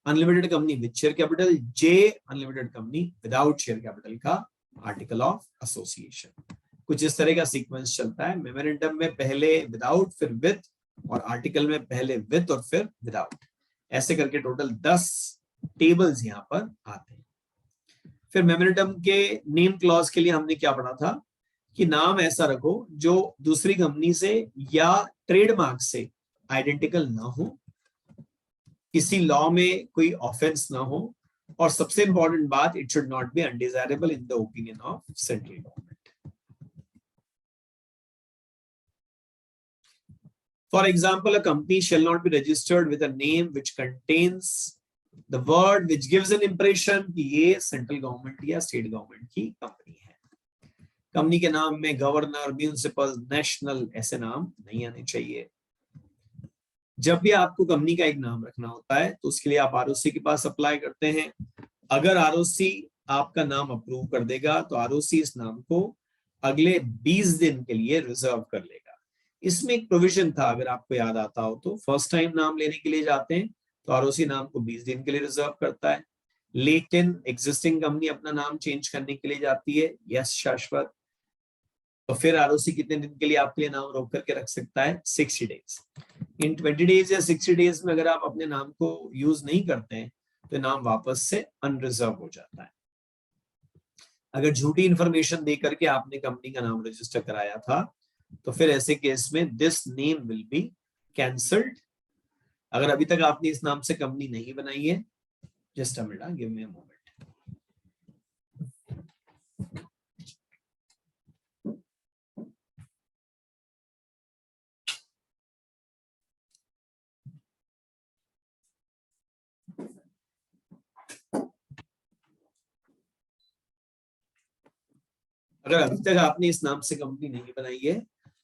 unlimited company with share capital, J unlimited company without share capital का article of association. कुछ इस तरह का sequence चलता है। Memorandum में पहले विदाउट फिर विद, और आर्टिकल में पहले विद और फिर विदाउट, ऐसे करके टोटल 10 टेबल्स यहां पर आते हैं। फिर मेमोरेंडम के नेम क्लॉज के लिए हमने क्या पढ़ा था कि नाम ऐसा रखो जो दूसरी कंपनी से या ट्रेडमार्क से आइडेंटिकल ना हो, किसी लॉ में कोई ऑफेंस ना हो, और सबसे इंपॉर्टेंट बात, it should not be undesirable in the opinion of central government. For example, a company shall not be registered with a name which contains the word which gives an impression कि ये central government या state government की company है। Company के नाम में governor, municipal, national ऐसे नाम नहीं आने चाहिए। जब भी आपको कंपनी का एक नाम रखना होता है तो उसके लिए आप आरओसी के पास अप्लाई करते हैं। अगर आरओसी आपका नाम अप्रूव कर देगा तो आरओसी इस नाम को अगले 20 दिन के लिए रिजर्व कर लेगा। इसमें एक प्रोविजन था, अगर आपको याद आता हो तो, फर्स्ट टाइम नाम लेने के लिए जाते हैं तो आरओसी नाम को 20 दिन के लिए रिजर्व करता है। लेकिन एग्जिस्टिंग कंपनी अपना नाम चेंज करने के लिए जाती है, यस शाश्वत, तो फिर आरओसी कितने दिन के लिए आपके लिए नाम रोक करके रख सकता है? 60 डेज। इन 20 डेज या 60 डेज में अगर आप अपने नाम को यूज नहीं करते हैं तो नाम वापस से अनरिजर्व हो जाता है। अगर झूठी इंफॉर्मेशन दे करके आपने कंपनी का नाम रजिस्टर कराया था तो फिर ऐसे केस में this name will be cancelled. अगर अभी तक आपने इस नाम से कंपनी नहीं बनाई है, just a minute, give me a moment. अगर अभी तक आपने इस नाम से कंपनी नहीं बनाई है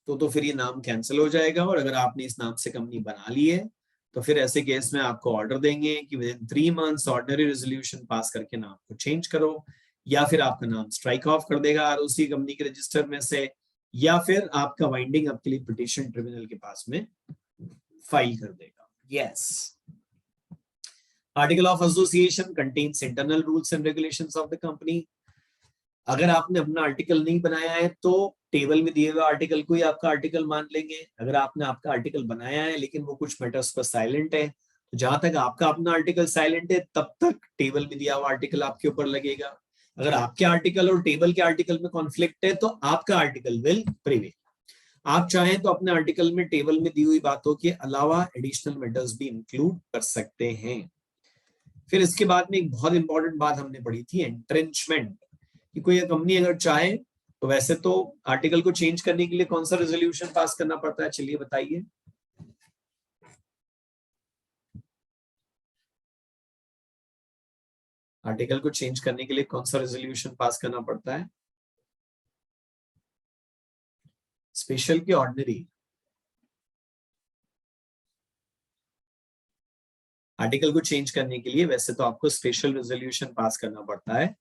तो फिर ये नाम कैंसिल हो जाएगा, और अगर आपने इस नाम से कंपनी बना ली है तो फिर ऐसे केस में आपको ऑर्डर देंगे कि with in 3 months ordinary resolution pass करके नाम को चेंज करो, या फिर आपका नाम स्ट्राइक ऑफ कर देगा आरओसी कंपनी के रजिस्टर में से, या फिर आपका वाइंडिंग अप के लिए पिटीशन ट्रिब्यूनल के पास में फाइल कर देगा। Yes, article of association contains internal rules and regulations of the company. अगर आपने अपना आर्टिकल नहीं बनाया है तो टेबल में दिए हुए आर्टिकल को ही आपका आर्टिकल मान लेंगे। अगर आपने आपका आर्टिकल बनाया है लेकिन वो कुछ मैटर्स पर साइलेंट है, तो जहां तक आपका अपना आर्टिकल साइलेंट है तब तक टेबल में दिया हुआ आर्टिकल आपके ऊपर लगेगा। अगर आपके आर्टिकल और टेबल के आर्टिकल में कॉन्फ्लिक्ट है तो आपका आर्टिकल विल प्रिवेल। आप चाहें तो अपने आर्टिकल में टेबल में दी हुई बातों के अलावा एडिशनल मैटर्स भी इंक्लूड कर सकते हैं। फिर इसके बाद में एक बहुत इंपॉर्टेंट बात हमने पढ़ी थी, एंट्रेंचमेंट, कि कोई कंपनी अगर चाहे तो वैसे तो आर्टिकल को चेंज करने के लिए कौन सा रेजोल्यूशन पास करना पड़ता है, चलिए बताइए। आर्टिकल को चेंज करने के लिए कौन सा रेजोल्यूशन पास करना पड़ता है, स्पेशल की ऑर्डिनरी? आर्टिकल को चेंज करने के लिए वैसे तो आपको स्पेशल रेजोल्यूशन पास करना पड़ता है,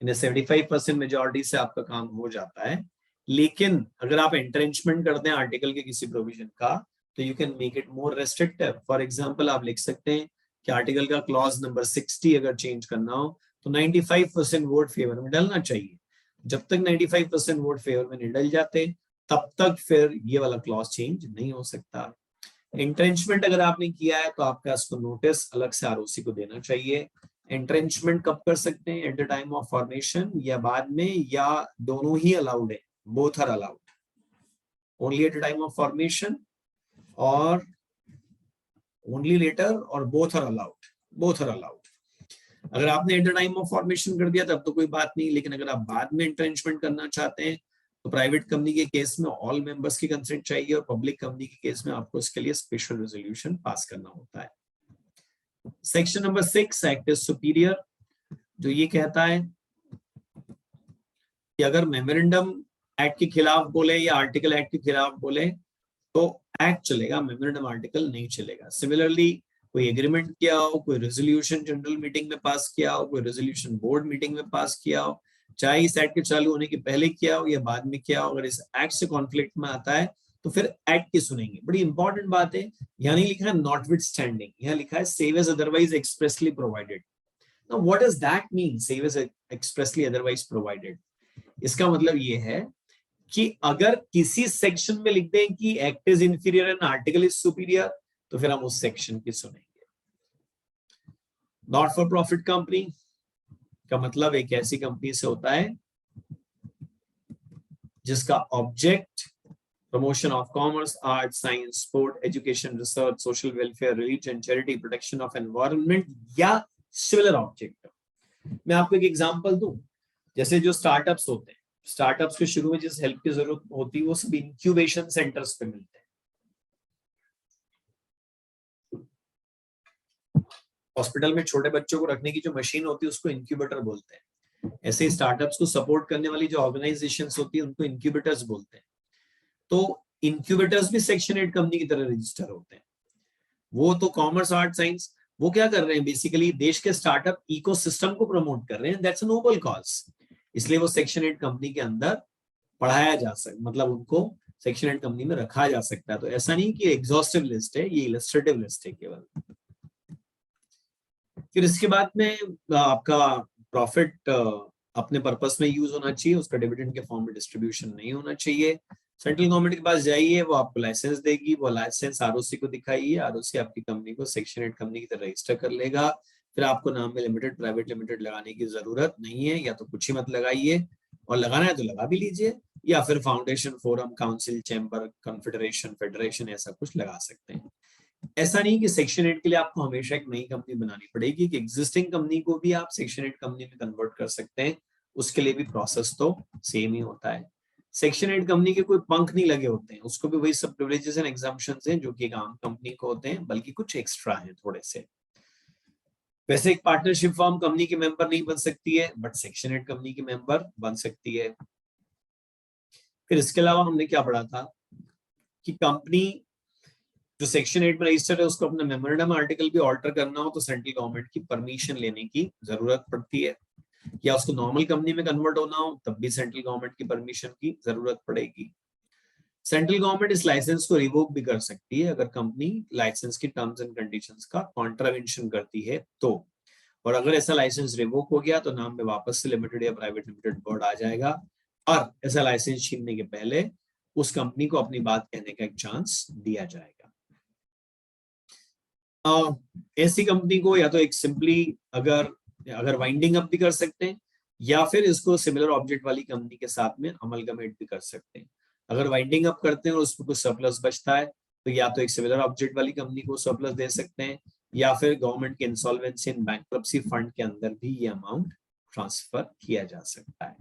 इन्हें 75% मेजॉरिटी से आपका काम हो जाता है। लेकिन अगर आप एंट्रेंचमेंट करते हैं आर्टिकल के किसी प्रोविजन का तो you can make it more restrictive. For example आप लिख सकते हैं कि आर्टिकल का क्लॉज नंबर 60 अगर चेंज करना हो तो 95% वोट फेवर में डलना चाहिए। जब तक 95% वोट फेवर में नहीं डल जाते तब तक फिर ये वाला क्लॉज चेंज नहीं हो सकता। एंट्रेंचमेंट अगर आपने किया है तो आपका इसको नोटिस अलग से आरओसी को देना चाहिए। एंट्रेंचमेंट कब कर सकते हैं, at the time of formation या बाद में, या दोनों ही अलाउड है? Both are allowed, only at the time of formation और ओनली लेटर, और both are allowed, both are allowed. अगर आपने at the time of formation कर दिया तब तो कोई बात नहीं, लेकिन अगर आप बाद में एंट्रेंचमेंट करना चाहते हैं तो प्राइवेट कंपनी के केस में ऑल मेंबर्स की कंसेंट चाहिए, और पब्लिक कंपनी के केस में आपको इसके लिए स्पेशल रेजोल्यूशन पास करना होता है। Section number 6 act is superior, जो ये कहता है कि अगर मेमोरेंडम एक्ट के खिलाफ बोले या आर्टिकल एक्ट के खिलाफ बोले तो एक्ट चलेगा, मेमोरेंडम आर्टिकल नहीं चलेगा। सिमिलरली कोई एग्रीमेंट किया हो, कोई रेजोल्यूशन जनरल मीटिंग में पास किया हो, कोई रेजोल्यूशन बोर्ड मीटिंग में पास किया हो, चाहे इस एक्ट के चालू होने के पहले किया हो या बाद में किया हो, अगर इस एक्ट से कॉन्फ्लिक्ट में आता है तो फिर एक्ट की सुनेंगे। बड़ी इंपॉर्टेंट बात है, यहाँ नहीं लिखा है नॉटविथस्टैंडिंग, यहाँ लिखा है save as otherwise expressly provided. Now what does that mean, save as expressly otherwise provided? इसका मतलब ये है कि अगर किसी सेक्शन में लिख दें कि act is inferior and article is superior तो फिर हम उस सेक्शन की सुनेंगे। नॉट फॉर प्रॉफिट कंपनी का मतलब एक ऐसी कंपनी से होता है जिसका object promotion of commerce, art, science, sport, education, research, social welfare, religion, charity, protection of environment या सिमिलर ऑब्जेक्ट। मैं आपको एक एग्जांपल दूं, जैसे जो स्टार्टअप्स होते हैं, स्टार्टअप्स के शुरू में जिस हेल्प की जरूरत होती है वो सब इंक्यूबेशन सेंटर्स पे मिलते हैं। हॉस्पिटल में छोटे बच्चों को रखने की जो मशीन होती है उसको इंक्यूबेटर बोलते हैं। ऐसे स्टार्टअप्स को सपोर्ट करने वाली जो ऑर्गेनाइजेशंस होती है उनको इंक्यूबेटर्स बोलते हैं। तो इंक्यूबेटर्स भी सेक्शन 8 कंपनी की तरह रजिस्टर होते हैं। वो तो कॉमर्स, आर्ट, साइंस, वो क्या कर रहे हैं, बेसिकली देश के स्टार्टअप इकोसिस्टम को प्रमोट कर रहे हैं। दैट्स अ नोबल कॉज, इसलिए वो सेक्शन 8 कंपनी के अंदर पढ़ाया जा सकता, मतलब उनको सेक्शन 8 कंपनी में रखा जा सकता है। तो ऐसा नहीं कि एग्जॉस्टिव लिस्ट है, ये इलस्ट्रेटिव लिस्ट है केवल। फिर इसके बाद में आपका प्रॉफिट अपने पर्पस में यूज होना चाहिए, उसका डिविडेंड के फॉर्म में डिस्ट्रीब्यूशन नहीं होना चाहिए। सेंट्रल गवर्नमेंट के पास जाइए, वो आपको लाइसेंस देगी, वो लाइसेंस आरओसी को दिखाइए, आरओसी आपकी कंपनी को सेक्शन 8 कंपनी की तरह रजिस्टर कर लेगा। फिर आपको नाम में लिमिटेड, प्राइवेट लिमिटेड लगाने की जरूरत नहीं है, या तो कुछ ही मत लगाइए। और लगाना है तो लगा भी लीजिए, या फिर foundation, forum, council, chamber, confederation, federation, ऐसा कुछ लगा सकते हैं। ऐसा नहीं कि सेक्शन 8 के लिए आपको हमेशा एक नई कंपनी बनानी पड़ेगी, कि एग्जिस्टिंग कंपनी को भी आप सेक्शन 8 कंपनी में कन्वर्ट कर सकते हैं, उसके लिए भी प्रोसेस तो सेम ही होता है। सेक्शन 8 कंपनी के कोई पंख नहीं लगे होते हैं, उसको भी वही सब प्रिविलेजेस एंड एग्जम्पशंस हैं जो कि एक आम कंपनी को होते हैं, बल्कि कुछ एक्स्ट्रा हैं थोड़े से। वैसे एक पार्टनरशिप फर्म कंपनी के मेंबर नहीं बन सकती है, बट सेक्शन 8 कंपनी के मेंबर बन सकती है। फिर इसके अलावा हमने क्या पढ़ा था कि कंपनी जो सेक्शन 8 में रजिस्टर्ड है उसको अपना मेमोरेंडम आर्टिकल भी ऑल्टर करना हो तो सेंट्रल गवर्नमेंट की परमिशन लेने की जरूरत पड़ती है, या उसको नॉर्मल कंपनी में कन्वर्ट होना हो तब भी सेंट्रल गवर्नमेंट की परमिशन की जरूरत पड़ेगी। सेंट्रल गवर्नमेंट इस लाइसेंस को रिवोक भी कर सकती है अगर कंपनी लाइसेंस की टर्म्स एंड कंडीशंस का कॉन्ट्रावेंशन करती है तो। और अगर ऐसा लाइसेंस रिवोक हो गया तो नाम में वापस से लिमिटेड या प्राइवेट लिमिटेड वर्ड आ जाएगा, और ऐसा लाइसेंस छीनने के पहले उस कंपनी को अपनी बात कहने का एक चांस दिया जाएगा। ऐसी कंपनी को या तो एक सिंपली अगर वाइंडिंग अप भी कर सकते हैं, या फिर इसको सिमिलर ऑब्जेक्ट वाली कंपनी के साथ में अमलगमेट भी कर सकते हैं। अगर वाइंडिंग अप करते हैं और उसमें कुछ सरप्लस बचता है तो या तो एक सिमिलर ऑब्जेक्ट वाली कंपनी को सरप्लस दे सकते हैं, या फिर गवर्नमेंट के इंसॉल्वेंसी एंड बैंक्रप्सी फंड के अंदर भी ये अमाउंट ट्रांसफर किया जा सकता है।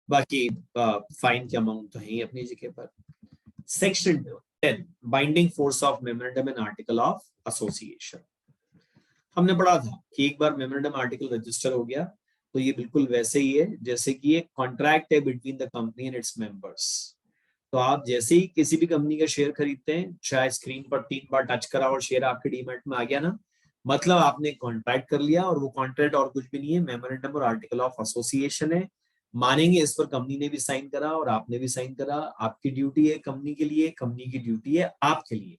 बाकी फाइन के अमाउंट तो है ही अपनी जगह पर। Section 10 binding force of memorandum and article of association. हमने पढ़ा था कि एक बार मेमोरेंडम आर्टिकल रजिस्टर हो गया तो ये बिल्कुल वैसे ही है जैसे कि एक कॉन्ट्रैक्ट है between the company and its members. तो आप जैसे ही किसी भी कंपनी का शेयर खरीदते हैं, चाहे स्क्रीन पर 3 बार टच करा और शेयर आपके डीमैट में आ गया ना, मतलब आपने कॉन्ट्रैक्ट कर लिया, और वो कॉन्ट्रैक्ट और कुछ भी नहीं है, मेमोरेंडम और आर्टिकल ऑफ एसोसिएशन है। मानेंगे इस पर कंपनी ने भी साइन करा और आपने भी साइन करा। आपकी ड्यूटी है कंपनी के लिए, कंपनी की ड्यूटी है आपके लिए।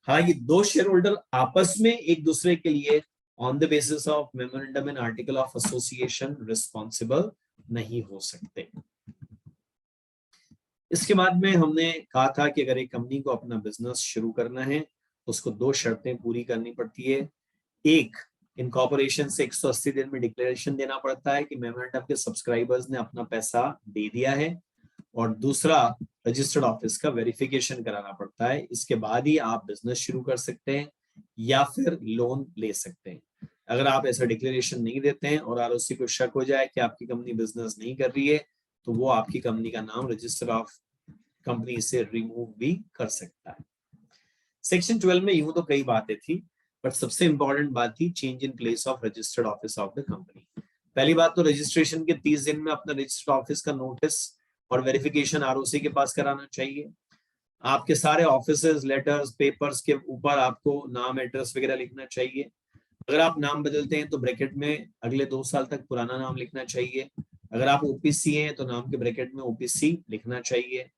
हालांकि दो शेयर होल्डर आपस में एक दूसरे के लिए on the basis of memorandum and article of association responsible नहीं हो सकते। इसके बाद में हमने कहा था कि अगर एक कंपनी को अपना बिजनेस शुरू करना है तो उसको दो शर्तें पूरी करनी पड़ती है। एक, इनकॉर्पोरेशन से 180 दिन में डिक्लेरेशन देना पड़ता है कि मेमोरेंडम के सब्सक्राइबर्स ने अपना पैसा दे दिया है, और दूसरा, रजिस्टर्ड ऑफिस का वेरिफिकेशन कराना पड़ता है। इसके बाद ही आप बिजनेस शुरू कर सकते हैं या फिर लोन ले सकते हैं। अगर आप ऐसा डिक्लेरेशन नहीं देते हैं और आरओसी को शक हो जाए कि आपकी कंपनी बिजनेस नहीं कर रही है तो वो आपकी कंपनी का नाम रजिस्टर ऑफ कंपनी से रिमूव भी कर सकता है। सेक्शन 12 में यूं तो कई बातें थी, बट सबसे इंपॉर्टेंट बात थी change in place of registered office of the company. पहली बात तो रजिस्ट्रेशन के 30 दिन में अपना रजिस्टर्ड ऑफिस का नोटिस और वेरिफिकेशन आरओसी के पास कराना चाहिए। आपके सारे ऑफिसेज, लेटर्स, पेपर्स के ऊपर आपको नाम, एड्रेस वगैरह लिखना चाहिए। अगर आप नाम बदलते हैं तो ब्रैकेट में अगले 2 साल तक पुराना नाम लिखना चाहिए। अगर आप ओपीसी हैं तो नाम के ब्रैकेट में ओपीसी लिखना चाहिए।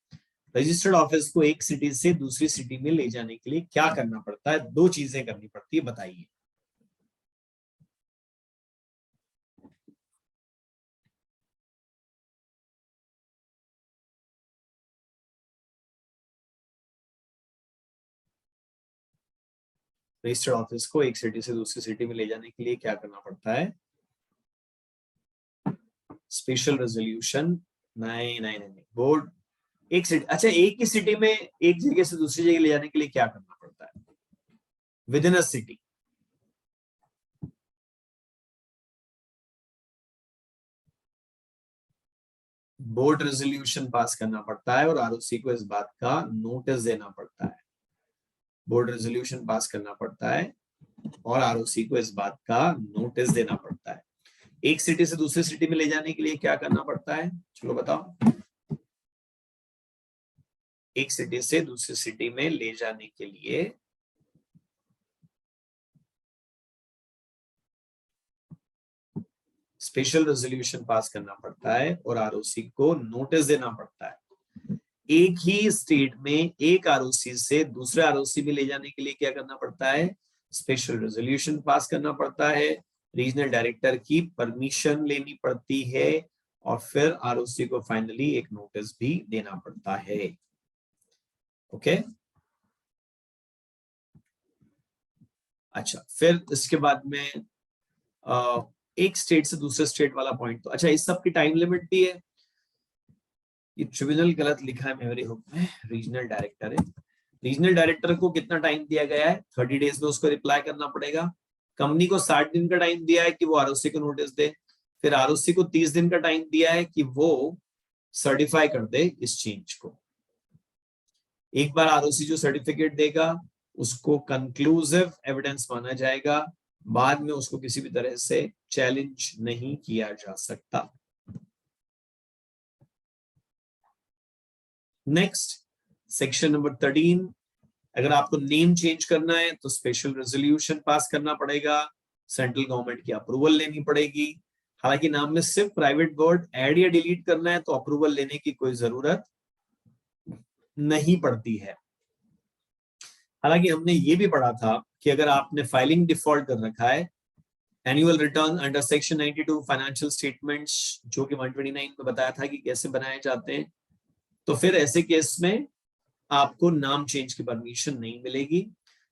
रजिस्टर्ड ऑफिस को एक सिटी से दूसरी सिटी में ले जाने के लिए क्या करना पड़ता है? 2 चीजें करनी पड़ती है, बताइए। रजिस्टर्ड ऑफिस को एक सिटी से दूसरी सिटी में ले जाने के लिए क्या करना पड़ता है? Special resolution. नहीं नहीं नहीं, बोर्ड एक सिटी, अच्छा एक ही सिटी में एक जगह से दूसरी जगह ले जाने के लिए क्या करना पड़ता है? With in a city board resolution pass करना पड़ता है और आरओसी को इस बात का नोटिस देना पड़ता है। बोर्ड रेजोल्यूशन पास करना पड़ता है और आरओसी को इस बात का नोटिस देना पड़ता है। एक सिटी से दूसरी सिटी में ले जाने के लिए क्या करना पड़ता है? चलो बताओ। एक सिटी से दूसरी सिटी में ले जाने के लिए स्पेशल रेजोल्यूशन पास करना पड़ता है और आरओसी को नोटिस देना पड़ता है। एक ही स्टेट में एक आरओसी से दूसरे आरओसी में ले जाने के लिए क्या करना पड़ता है? स्पेशल रेजोल्यूशन पास करना पड़ता है, रीजनल डायरेक्टर की परमिशन लेनी पड़ती है, और फिर आरओसी को फाइनली एक नोटिस भी देना पड़ता है। ओके, अच्छा, फिर इसके बाद में एक स्टेट से दूसरे स्टेट वाला पॉइंट। तो अच्छा, इस सब की टाइम लिमिट भी है। ये ट्रिब्यूनल गलत लिखा है मेमोरी हुक में, रीजनल डायरेक्टर है। रीजनल डायरेक्टर को कितना टाइम दिया गया है? 30 डेज में उसको रिप्लाई करना पड़ेगा। कंपनी को 60 दिन का टाइम दिया है कि वो आरओसी को नोटिस दे, फिर आरओसी को 30 दिन का टाइम दिया है कि वो सर्टिफाई कर दे इस चेंज को। एक बार आरओसी जो सर्टिफिकेट देगा उसको कंक्लूसिव एविडेंस माना जाएगा, बाद में उसको किसी भी तरह से चैलेंज नहीं किया जा सकता। नेक्स्ट, सेक्शन नंबर 13, अगर आपको नेम चेंज करना है तो स्पेशल रेजोल्यूशन पास करना पड़ेगा, सेंट्रल गवर्नमेंट की अप्रूवल लेनी पड़ेगी। हालांकि नाम में सिर्फ प्राइवेट वर्ड ऐड या डिलीट करना है तो अप्रूवल लेने की कोई जरूरत नहीं पड़ती है। हालांकि हमने ये भी पढ़ा था कि अगर आपने फाइलिंग डिफॉल्ट कर रखा है, annual return under section 92 financial statements, जो कि 129 में बताया था कि कैसे बनाए जाते हैं, तो फिर ऐसे केस में आपको नाम चेंज की परमिशन नहीं मिलेगी।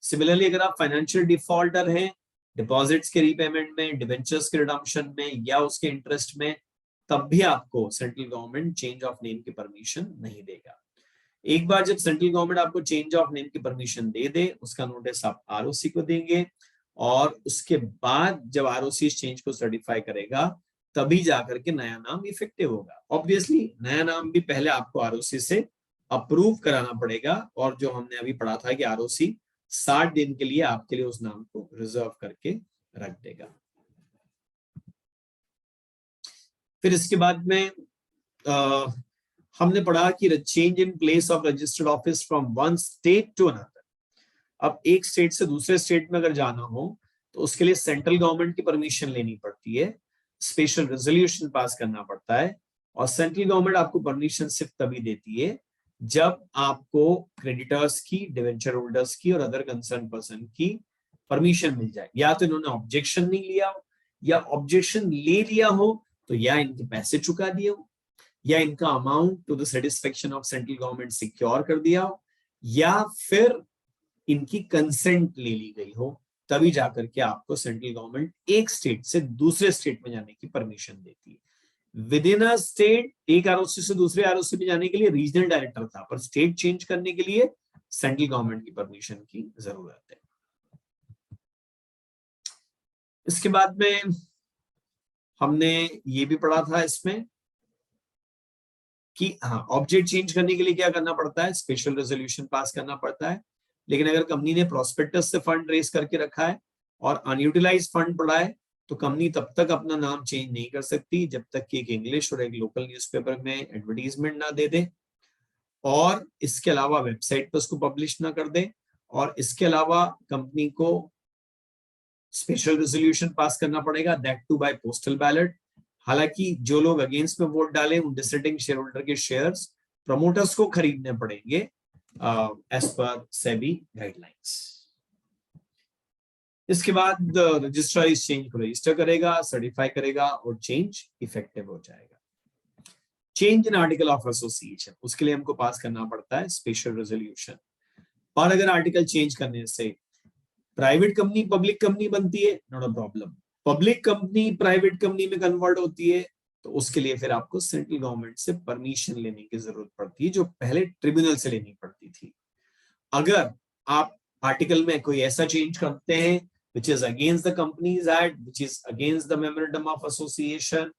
सिमिलरली अगर आप फाइनेंशियल डिफॉल्टर हैं, डिपॉजिट्स के रीपेमेंट में, डिवेंचर्स के रिडम्पशन में या उसके इंटरेस्ट में, तब भी आपको central government change of name की परमिशन नहीं देगा। एक बार जब सेंट्रल गवर्नमेंट आपको चेंज ऑफ नेम की परमिशन दे दे, उसका नोटिस आप आरओसी को देंगे, और उसके बाद जब आरओसी इस चेंज को सर्टिफाई करेगा तभी जाकर के नया नाम इफेक्टिव होगा। ऑब्वियसली नया नाम भी पहले आपको आरओसी से अप्रूव कराना पड़ेगा, और जो हमने अभी पढ़ा था कि आरओसी 60 दिन के लिए आपके लिए उस नाम को रिजर्व करके रख देगा। फिर इसके बाद में हमने पढ़ा कि change in place of registered office from one state to another. अब एक स्टेट से दूसरे स्टेट में अगर जाना हो तो उसके लिए सेंट्रल गवर्नमेंट की परमिशन लेनी पड़ती है, स्पेशल रेजोल्यूशन पास करना पड़ता है, और सेंट्रल गवर्नमेंट आपको परमिशन सिर्फ तभी देती है जब आपको क्रेडिटर्स की, डिवेंचर होल्डर्स की और अदर कंसर्न पर्सन की परमिशन मिल जाए। या तो इन्होंने ऑब्जेक्शन नहीं लिया हो, या ऑब्जेक्शन ले लिया हो तो या इनके पैसे चुका दिए हो, या इनका amount to the satisfaction of central government secure कर दिया हो, या फिर इनकी कंसेंट ले ली गई हो, तभी जाकर के आपको सेंट्रल गवर्नमेंट एक स्टेट से दूसरे स्टेट में जाने की परमिशन देती है। विद इन अ स्टेट एक आरओसी से दूसरे आरओसी में जाने के लिए रीजनल डायरेक्टर था, पर स्टेट चेंज करने के लिए सेंट्रल गवर्नमेंट की परमिशन की जरूरत है। इसके बाद में हमने ये भी पढ़ा था इसमें कि हाँ, ऑब्जेक्ट चेंज करने के लिए क्या करना पड़ता है? स्पेशल रेजोल्यूशन पास करना पड़ता है। लेकिन अगर कंपनी ने प्रोस्पेक्टस से फंड रेस करके रखा है और अनयूटिलाइज फंड पड़ा है तो कंपनी तब तक अपना नाम चेंज नहीं कर सकती जब तक कि एक इंग्लिश और एक लोकल न्यूज़पेपर में एडवर्टीजमेंट ना दे दे, और इसके अलावा वेबसाइट पर उसको पब्लिश ना कर दे, और इसके अलावा कंपनी को स्पेशल रेजोल्यूशन पास करना पड़ेगा, that too by postal ballot. हालांकि जो लोग अगेंस्ट में वोट डाले उन डिसिडिंग शेयर होल्डर के शेयर्स प्रमोटर्स को खरीदने पड़ेंगे एज पर सेबी गाइडलाइंस। इसके बाद रजिस्ट्रार इस चेंज को रजिस्टर करेगा, सर्टिफाई करेगा और चेंज इफेक्टिव हो जाएगा। Change in article of association, उसके लिए हमको पास करना पड़ता है स्पेशल रेजोल्यूशन। और अगर आर्टिकल चेंज करने से प्राइवेट कंपनी पब्लिक कंपनी बनती है, not a problem. Public company private company में कन्वर्ट होती है तो उसके लिए फिर आपको सेंट्रल गवर्नमेंट से परमिशन लेने की जरूरत पड़ती है, जो पहले ट्रिब्यूनल से लेनी पड़ती थी। अगर आप आर्टिकल में कोई ऐसा चेंज करते हैं which is against the Companies Act, which is against the Memorandum of Association,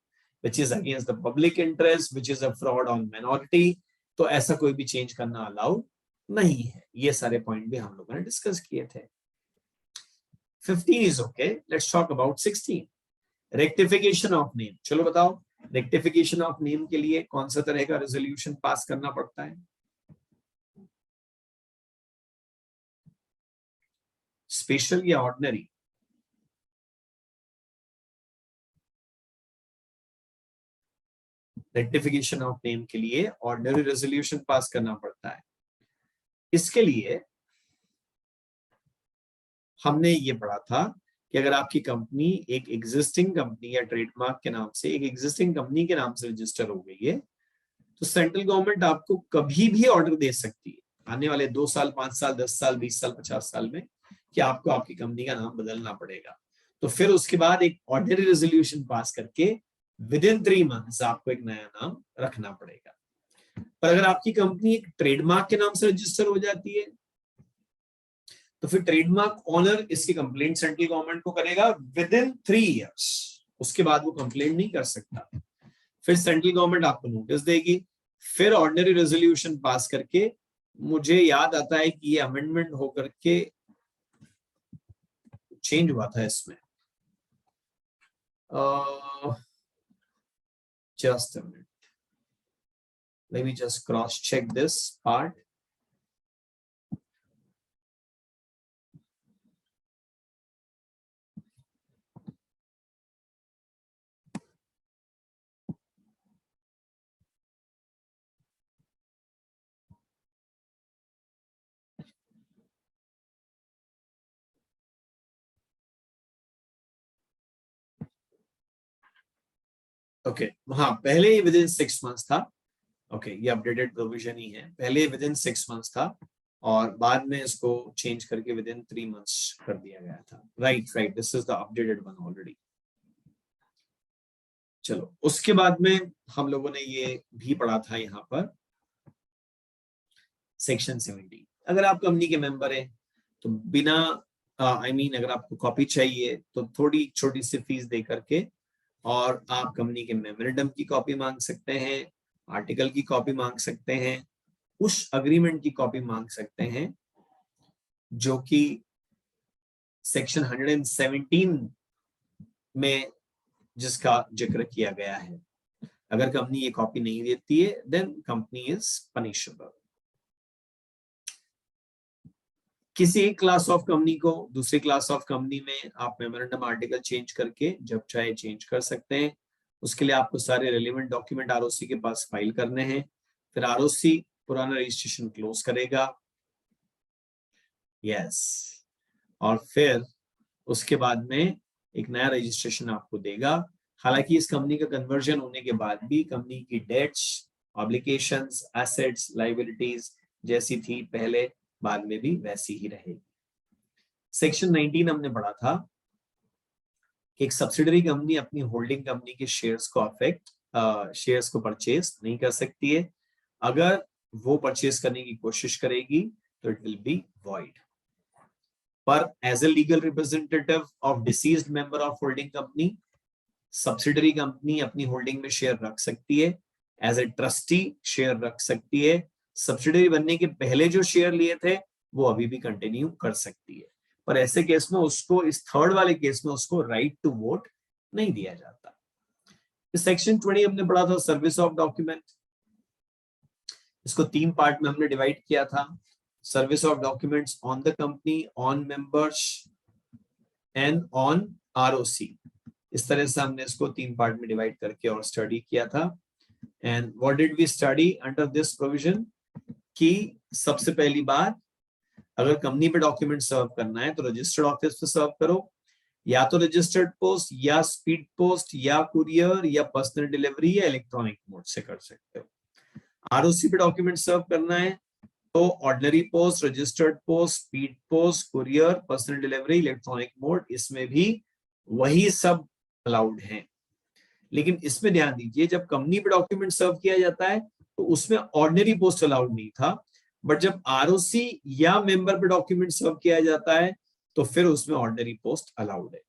which is against the public interest, which is a fraud on minority, तो ऐसा कोई भी चेंज करना अलाउड नहीं है। ये सारे पॉइंट भी हम लोगों ने डिस्कस किए थे। 15 is okay. Let's talk about 16. Rectification of name. चलो बताओ, रेक्टिफिकेशन ऑफ नेम के लिए कौन सा तरह का रेजोल्यूशन पास करना पड़ता है? स्पेशल या ऑर्डिनरी? रेक्टिफिकेशन ऑफ नेम के लिए ऑर्डिनरी रेजोल्यूशन पास करना पड़ता है। इसके लिए हमने ये पढ़ा था कि अगर आपकी कंपनी एक एग्जिस्टिंग कंपनी या ट्रेडमार्क के नाम से, एक एग्जिस्टिंग कंपनी के नाम से रजिस्टर हो गई है, तो सेंट्रल गवर्नमेंट आपको कभी भी ऑर्डर दे सकती है आने वाले 2 साल, 5 साल, 10 साल, 20 साल, 50 साल में कि आपको आपकी कंपनी का नाम बदलना पड़ेगा। तो फिर उसके बाद एक ऑर्डिनरी रेजोल्यूशन पास करके विद इन 3 मंथ्स आपको एक नया नाम रखना पड़ेगा। पर अगर आपकी कंपनी एक ट्रेडमार्क के नाम से रजिस्टर हो जाती है तो फिर ट्रेडमार्क ऑनर इसकी कंप्लेंट सेंट्रल गवर्नमेंट को करेगा विद इन 3 इयर्स, उसके बाद वो कंप्लेंट नहीं कर सकता। फिर सेंट्रल गवर्नमेंट आपको नोटिस देगी, फिर ऑर्डिनरी रेजोल्यूशन पास करके, मुझे याद आता है कि ये अमेंडमेंट होकर के चेंज हुआ था इसमें, just a minute, let me just cross check this part. Okay हाँ, पहले विद इन 6 मंथ्स था। ओके ये अपडेटेड प्रोविजन ही है, पहले विद इन 6 मंथ्स था और बाद में इसको चेंज करके विद इन 3 मंथ्स कर दिया गया था। Right, this is the updated one already. चलो उसके बाद में हम लोगों ने ये भी पढ़ा था यहाँ पर सेक्शन 70। अगर आप कंपनी के मेंबर हैं तो बिना अगर आपको कॉपी चाहिए तो थोड़ी छोटी सी फीस दे करके और आप कंपनी के मेमोरेंडम की कॉपी मांग सकते हैं, आर्टिकल की कॉपी मांग सकते हैं, उस अग्रीमेंट की कॉपी मांग सकते हैं जो कि सेक्शन 117 में जिसका जिक्र किया गया है। अगर कंपनी ये कॉपी नहीं देती है देन कंपनी इज पनिशेबल। किसी एक क्लास ऑफ कंपनी को दूसरी क्लास ऑफ कंपनी में आप मेमोरेंडम आर्टिकल चेंज करके जब चाहे चेंज कर सकते हैं। उसके लिए आपको सारे रेलेवेंट डॉक्यूमेंट आरओसी के पास फाइल करने हैं, फिर आरओसी पुराना रजिस्ट्रेशन क्लोज करेगा, यस, और फिर उसके बाद में एक नया रजिस्ट्रेशन आपको देगा। हालांकि इस कंपनी का कन्वर्जन होने के बाद भी कंपनी की डेट्स, ऑब्लिगेशंस, एसेट्स, लायबिलिटीज जैसी थी पहले, बाद में भी वैसी ही रहेगी। सेक्शन 19 हमने पढ़ा था कि एक सब्सिडरी कंपनी अपनी होल्डिंग कंपनी के शेयर्स को परचेज नहीं कर सकती है। अगर वो परचेज करने की कोशिश करेगी तो इट विल बी वॉइड। पर as a legal representative of deceased member of holding company, subsidiary company अपनी होल्डिंग में शेयर रख सकती है, एज ए ट्रस्टी शेयर रख सकती है। सब्सिडरी बनने के पहले जो शेयर लिए थे वो अभी भी कंटिन्यू कर सकती है, पर ऐसे केस में उसको, इस थर्ड वाले केस में उसको राइट टू वोट नहीं दिया जाता। सेक्शन 20 हमने पढ़ा था सर्विस ऑफ डॉक्यूमेंट। इसको 3 पार्ट में हमने डिवाइड किया था, service of documents on the company, on members and on ROC. इस तरह से हमने इसको 3 पार्ट में डिवाइड करके और स्टडी किया था। And what did we study under this provision कि सबसे पहली बात, अगर कंपनी पे डॉक्यूमेंट सर्व करना है तो रजिस्टर्ड ऑफिस पे सर्व करो, या तो रजिस्टर्ड पोस्ट या स्पीड पोस्ट या कुरियर या पर्सनल डिलीवरी या इलेक्ट्रॉनिक मोड से कर सकते हो। आरओसी पे डॉक्यूमेंट सर्व करना है तो ordinary post, registered post, speed post, courier, personal delivery, electronic mode, इसमें भी वही सब अलाउड है। लेकिन इसमें ध्यान दीजिए, जब कंपनी पे डॉक्यूमेंट सर्व किया जाता है तो उसमें ऑर्डिनरी पोस्ट अलाउड नहीं था, बट जब आरओसी या मेंबर पे डॉक्यूमेंट सर्व किया जाता है तो फिर उसमें ऑर्डिनरी पोस्ट अलाउड है।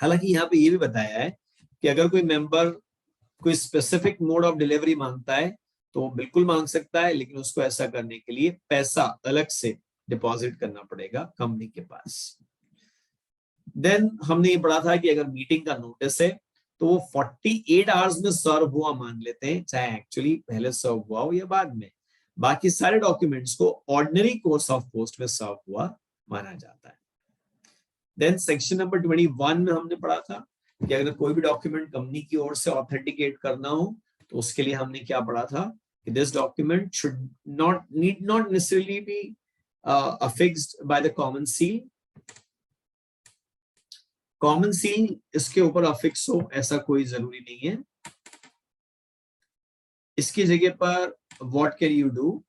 हालांकि यहाँ पे ये भी बताया है कि अगर कोई मेंबर कोई स्पेसिफिक मोड ऑफ डिलीवरी मांगता है तो वो बिल्कुल मांग सकता है, लेकिन उसको ऐसा करने के लिए पैसा अलग से डिपॉजिट करना पड़ेगा कंपनी के पास। देन हमने ये पढ़ा था कि अगर मीटिंग का नोटिस है तो वो 48 आवर्स में सर्व हुआ मान लेते हैं, चाहे एक्चुअली पहले सर्व हुआ हो या बाद में। बाकी सारे डॉक्यूमेंट्स को ऑर्डिनरी कोर्स ऑफ पोस्ट में सर्व हुआ माना जाता है। देन सेक्शन नंबर 21 में हमने पढ़ा था कि अगर कोई भी डॉक्यूमेंट कंपनी की ओर से ऑथेंटिकेट करना हो तो उसके लिए हमने क्या पढ़ा था कि this document should need not necessarily be affixed by the common seal. Common seal इसके ऊपर अफिक्स हो ऐसा कोई जरूरी नहीं है। इसकी जगह पर what can you do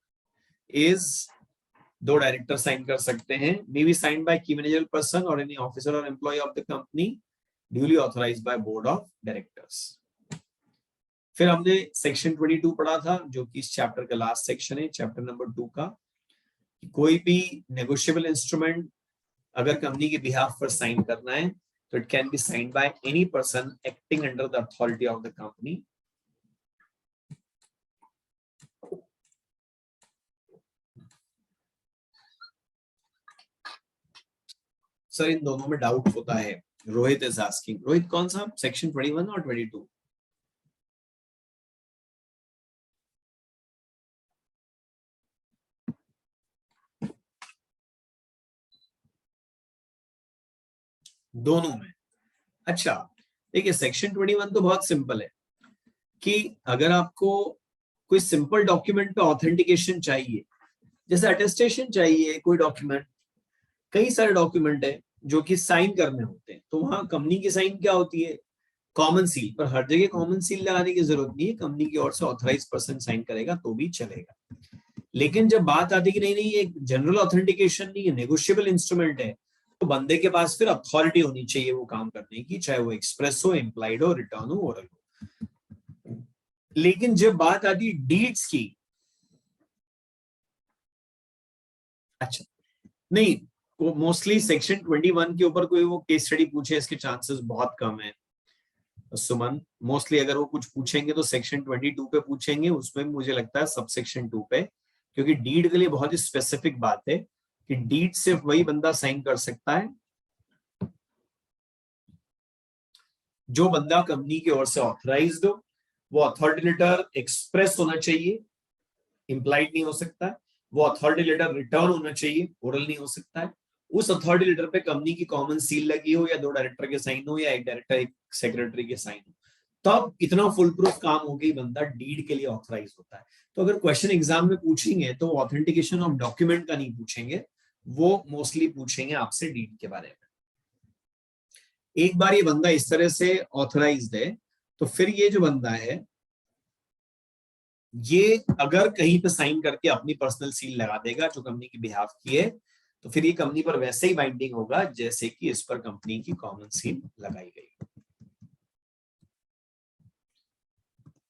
is दो डायरेक्टर साइन कर सकते हैं, may be signed by key managerial person और एनी ऑफिसर और employ of the company duly authorised by board of directors. फिर हमने सेक्शन 22 पढ़ा था, जो कि इस चैप्टर का लास्ट सेक्शन है, चैप्टर नंबर 2 का। कोई भी नेगोशिएबल इंस्ट्रूमेंट अगर कंपनी के बिहाफ पर साइन करना है तो it can be signed by any person acting under the authority of the company. Sir इन दोनों में डाउट होता है। रोहित इज आस्किंग, रोहित कौन सा सेक्शन 21 और 22? दोनों में। अच्छा देखिए, सेक्शन 21 तो बहुत सिंपल है कि अगर आपको कोई सिंपल डॉक्यूमेंट पे ऑथेंटिकेशन चाहिए, जैसे अटेस्टेशन चाहिए, कोई डॉक्यूमेंट, कई सारे डॉक्यूमेंट है जो कि साइन करने होते हैं, तो वहां कंपनी की साइन क्या होती है? Common seal. पर हर जगह कॉमन सील लगाने की जरूरत नहीं है, कंपनी की ओर से ऑथराइज पर्सन साइन करेगा तो भी चलेगा। लेकिन जब बात आती है कि नहीं एक जनरल ऑथेंटिकेशन नहीं है, नेगोशिएबल इंस्ट्रूमेंट है, तो बंदे के पास फिर अथॉरिटी होनी चाहिए वो काम करने की, चाहे वो एक्सप्रेस हो, इम्प्लाइड हो, रिटर्न हो, ओरल हो। लेकिन जब बात आती है डीड्स की, अच्छा नहीं, मोस्टली सेक्शन 21 के ऊपर कोई वो केस स्टडी पूछे इसके चांसेस बहुत कम है सुमन। मोस्टली अगर वो कुछ पूछेंगे तो सेक्शन 22 पे पूछेंगे, उसमें मुझे लगता है सब सेक्शन 2 पे, क्योंकि डीड के लिए बहुत ही स्पेसिफिक बात है कि डीड सिर्फ वही बंदा साइन कर सकता है जो बंदा कंपनी की ओर से ऑथराइज्ड हो। वो अथॉरिटी लेटर एक्सप्रेस होना चाहिए, इंप्लाइड नहीं हो सकता है। वो अथॉरिटी लेटर रिटर्न होना चाहिए, ओरल नहीं हो सकता है। उस अथॉरिटी लेटर पे कंपनी की कॉमन सील लगी हो, या दो डायरेक्टर के साइन हो, या एक डायरेक्टर एक सेक्रेटरी के साइन हो, तब इतना फुल प्रूफ काम हो गई, बंदा डीड के लिए ऑथराइज होता है। तो अगर क्वेश्चन एग्जाम में पूछेंगे तो ऑथेंटिकेशन ऑफ डॉक्यूमेंट का नहीं पूछेंगे, वो मोस्टली पूछेंगे आपसे डीड के बारे में। एक बार ये बंदा इस तरह से ऑथराइज्ड है, तो फिर ये जो बंदा है ये अगर कहीं पे साइन करके अपनी पर्सनल सील लगा देगा जो कंपनी की बिहाफ की है, तो फिर ये कंपनी पर वैसे ही बाइंडिंग होगा जैसे कि इस पर कंपनी की कॉमन सील लगाई गई।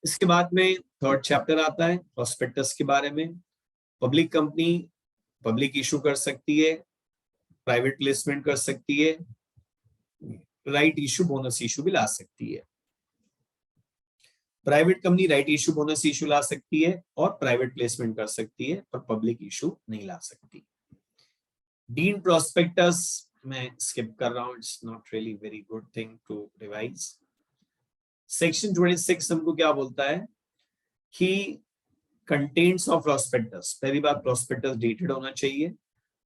इसके बाद में थर्ड चैप्टर आता है प्रोस्पेक्टस के बारे में। पब्लिक कंपनी पब्लिक इशू कर सकती है, प्राइवेट प्लेसमेंट कर सकती है, राइट इशू, बोनस इशू भी ला सकती है। Private company right issue, bonus issue ला सकती है और प्राइवेट प्लेसमेंट कर सकती है, पर पब्लिक इशू नहीं ला सकती। डीन प्रोस्पेक्टस मैं स्किप कर रहा हूं, it's not really very good thing to revise. Section 26 हमको क्या बोलता है कि कंटेंट्स ऑफ प्रोस्पेक्टस, पहली बात प्रोस्पेक्टस डेटेड होना चाहिए,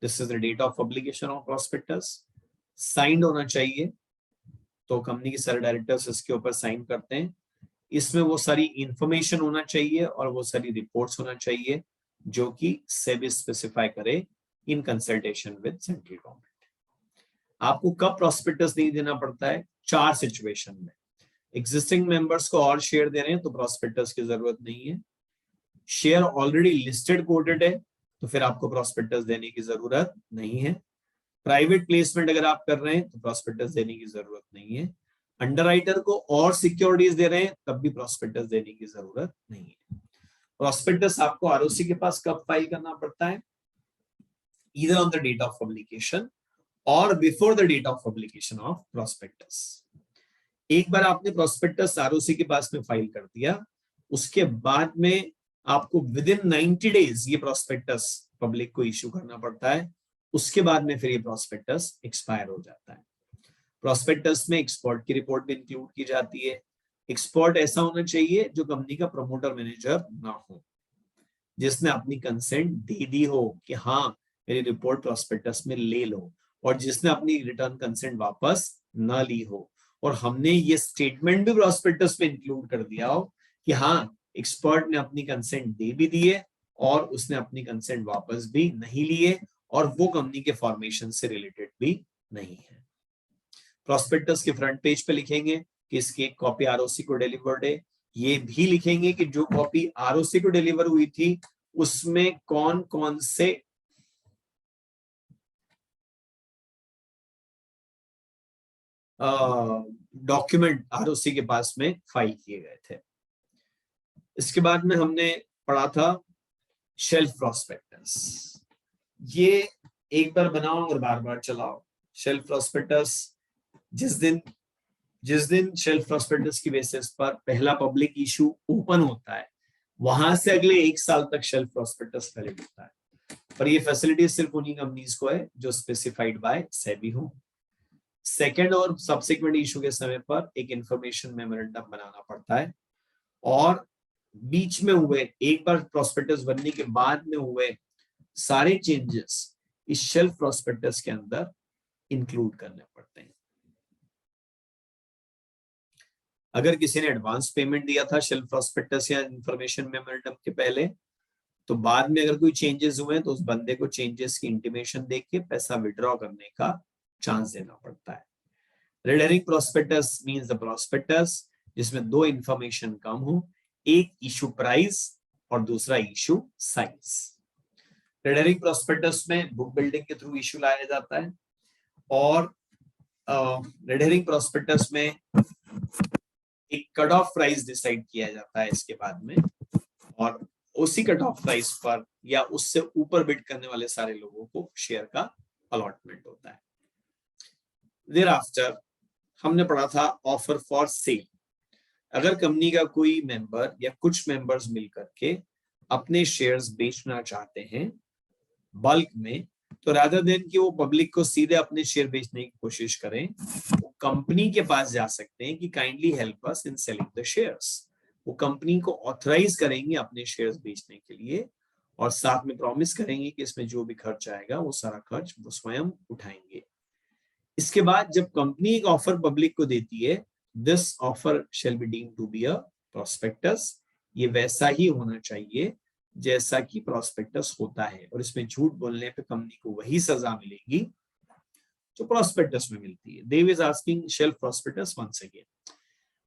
this is the date of publication of prospectus. Signed होना चाहिए, तो कंपनी के सारे डायरेक्टर्स इसके ऊपर साइन करते हैं। इसमें वो सारी इंफॉर्मेशन होना चाहिए और वो सारी रिपोर्ट्स होना चाहिए जो कि सेबी स्पेसिफाई करे इन कंसल्टेशन विद सेंट्रल गवर्नमेंट। आपको कब प्रोस्पेक्टस नहीं देना पड़ता है? 4 सिचुएशन में। एग्जिस्टिंग मेंबर्स को और शेयर दे रहे हैं तो प्रोस्पेक्टस की जरूरत नहीं है। शेयर ऑलरेडी लिस्टेड कोटेड है तो फिर आपको प्रोस्पेक्टस देने की जरूरत नहीं है। प्राइवेट प्लेसमेंट अगर आप कर रहे हैं तो प्रोस्पेक्टस देने की जरूरत नहीं है। अंडरराइटर को और सिक्योरिटीज दे रहे हैं तब भी प्रोस्पेक्टस देने की जरूरत नहीं है। प्रोस्पेक्टस आपको आरओसी के पास कब फाइल करना पड़ता है? Either on the date of publication और before the date of publication of prospectus. एक बार आपने प्रोस्पेक्टस आरओसी के पास में फाइल कर दिया, उसके बाद में आपको विद इन 90 डेज ये प्रोस्पेक्टस पब्लिक को इश्यू करना पड़ता है। उसके बाद में फिर ये प्रोस्पेक्टस एक्सपायर हो जाता है। प्रोस्पेक्टस में एक्सपोर्ट की रिपोर्ट भी इंक्लूड की जाती है। एक्सपोर्ट ऐसा होना चाहिए जो कंपनी का प्रमोटर मैनेजर ना हो, जिसने अपनी कंसेंट दे दी हो कि हाँ मेरी रिपोर्ट प्रोस्पेक्टस में ले लो, और जिसने अपनी रिटर्न कंसेंट वापस ना ली हो, और हमने ये स्टेटमेंट भी प्रोस्पेक्टस पे इंक्लूड कर दिया हो कि हाँ एक्सपर्ट ने अपनी कंसेंट दे भी दी है और उसने अपनी कंसेंट वापस भी नहीं लिए, और वो कंपनी के फॉर्मेशन से रिलेटेड भी नहीं है। प्रोस्पेक्टस के फ्रंट पेज पे लिखेंगे कि इसकी एक कॉपी आरओसी को डिलीवर्ड है। ये भी लिखेंगे कि जो कॉपी आरओसी को डिलीवर हुई थी उसमें कौन कौन से डॉक्यूमेंट आरओसी के पास में फाइल किए गए थे। इसके बाद में हमने पढ़ा था शेल्फ प्रोस्पेक्टस। ये एक बार बनाओ और बार बार चलाओ। शेल्फ प्रोस्पेक्टस जिस दिन शेल्फ प्रोस्पेक्टस की बेसिस पर पहला पब्लिक इशू ओपन होता है, वहां से अगले 1 साल तक शेल्फ प्रोस्पेक्टस वैलिड होता है। पर ये फैसिलिटी सिर्फ उन्हीं कंपनीज को है जो स्पेसिफाइड बाय सेबी हो। सेकेंड और सब्सिक्वेंट इशू के समय पर एक इंफॉर्मेशन मेमोरेंडम बनाना पड़ता है, और बीच में हुए, एक बार प्रोस्पेक्टस बनने के बाद में हुए सारे चेंजेस इस शेल्फ प्रोस्पेक्टस के अंदर इंक्लूड करने पड़ते हैं। अगर किसी ने एडवांस पेमेंट दिया था शेल्फ प्रोस्पेक्टस या इंफॉर्मेशन मेमोरेंडम के पहले, तो बाद में अगर कोई चेंजेस हुए तो उस बंदे को चेंजेस की इंटीमेशन देके पैसा विड्रॉ करने का चांस देना पड़ता है। Red herring prospectus means the prospectus जिसमें 2 इंफॉर्मेशन कम हो, एक इशू प्राइस और दूसरा issue size. Red herring prospectus में बुक बिल्डिंग के थ्रू इशू लाया जाता है, और रेड हेरिंग प्रोस्पेक्टस में एक कट ऑफ प्राइस डिसाइड किया जाता है इसके बाद में, और उसी कट ऑफ प्राइस पर या उससे ऊपर बिड करने वाले सारे लोगों को शेयर का अलॉटमेंट होता है। देयरआफ्टर हमने पढ़ा था ऑफर फॉर सेल। अगर कंपनी का कोई मेंबर या कुछ मेंबर्स मिलकर के अपने शेयर्स बेचना चाहते हैं बल्क में, तो रादर देन कि वो पब्लिक को सीधे अपने शेयर बेचने की कोशिश करें, वो कंपनी के पास जा सकते हैं कि kindly help us in selling the shares. वो कंपनी को ऑथराइज करेंगे अपने शेयर्स बेचने के लिए, और साथ में प्रॉमिस करेंगे कि इसमें जो भी खर्च आएगा वो सारा खर्च वो स्वयं उठाएंगे। इसके बाद जब कंपनी एक ऑफर पब्लिक को देती है, this offer shall be deemed to be a prospectus. ये वैसा ही होना चाहिए जैसा कि प्रोस्पेक्टस होता है, और इसमें झूठ बोलने पे कंपनी को वही सजा मिलेगी जो प्रोस्पेक्टस में मिलती है। Dev is asking shelf prospectus once again.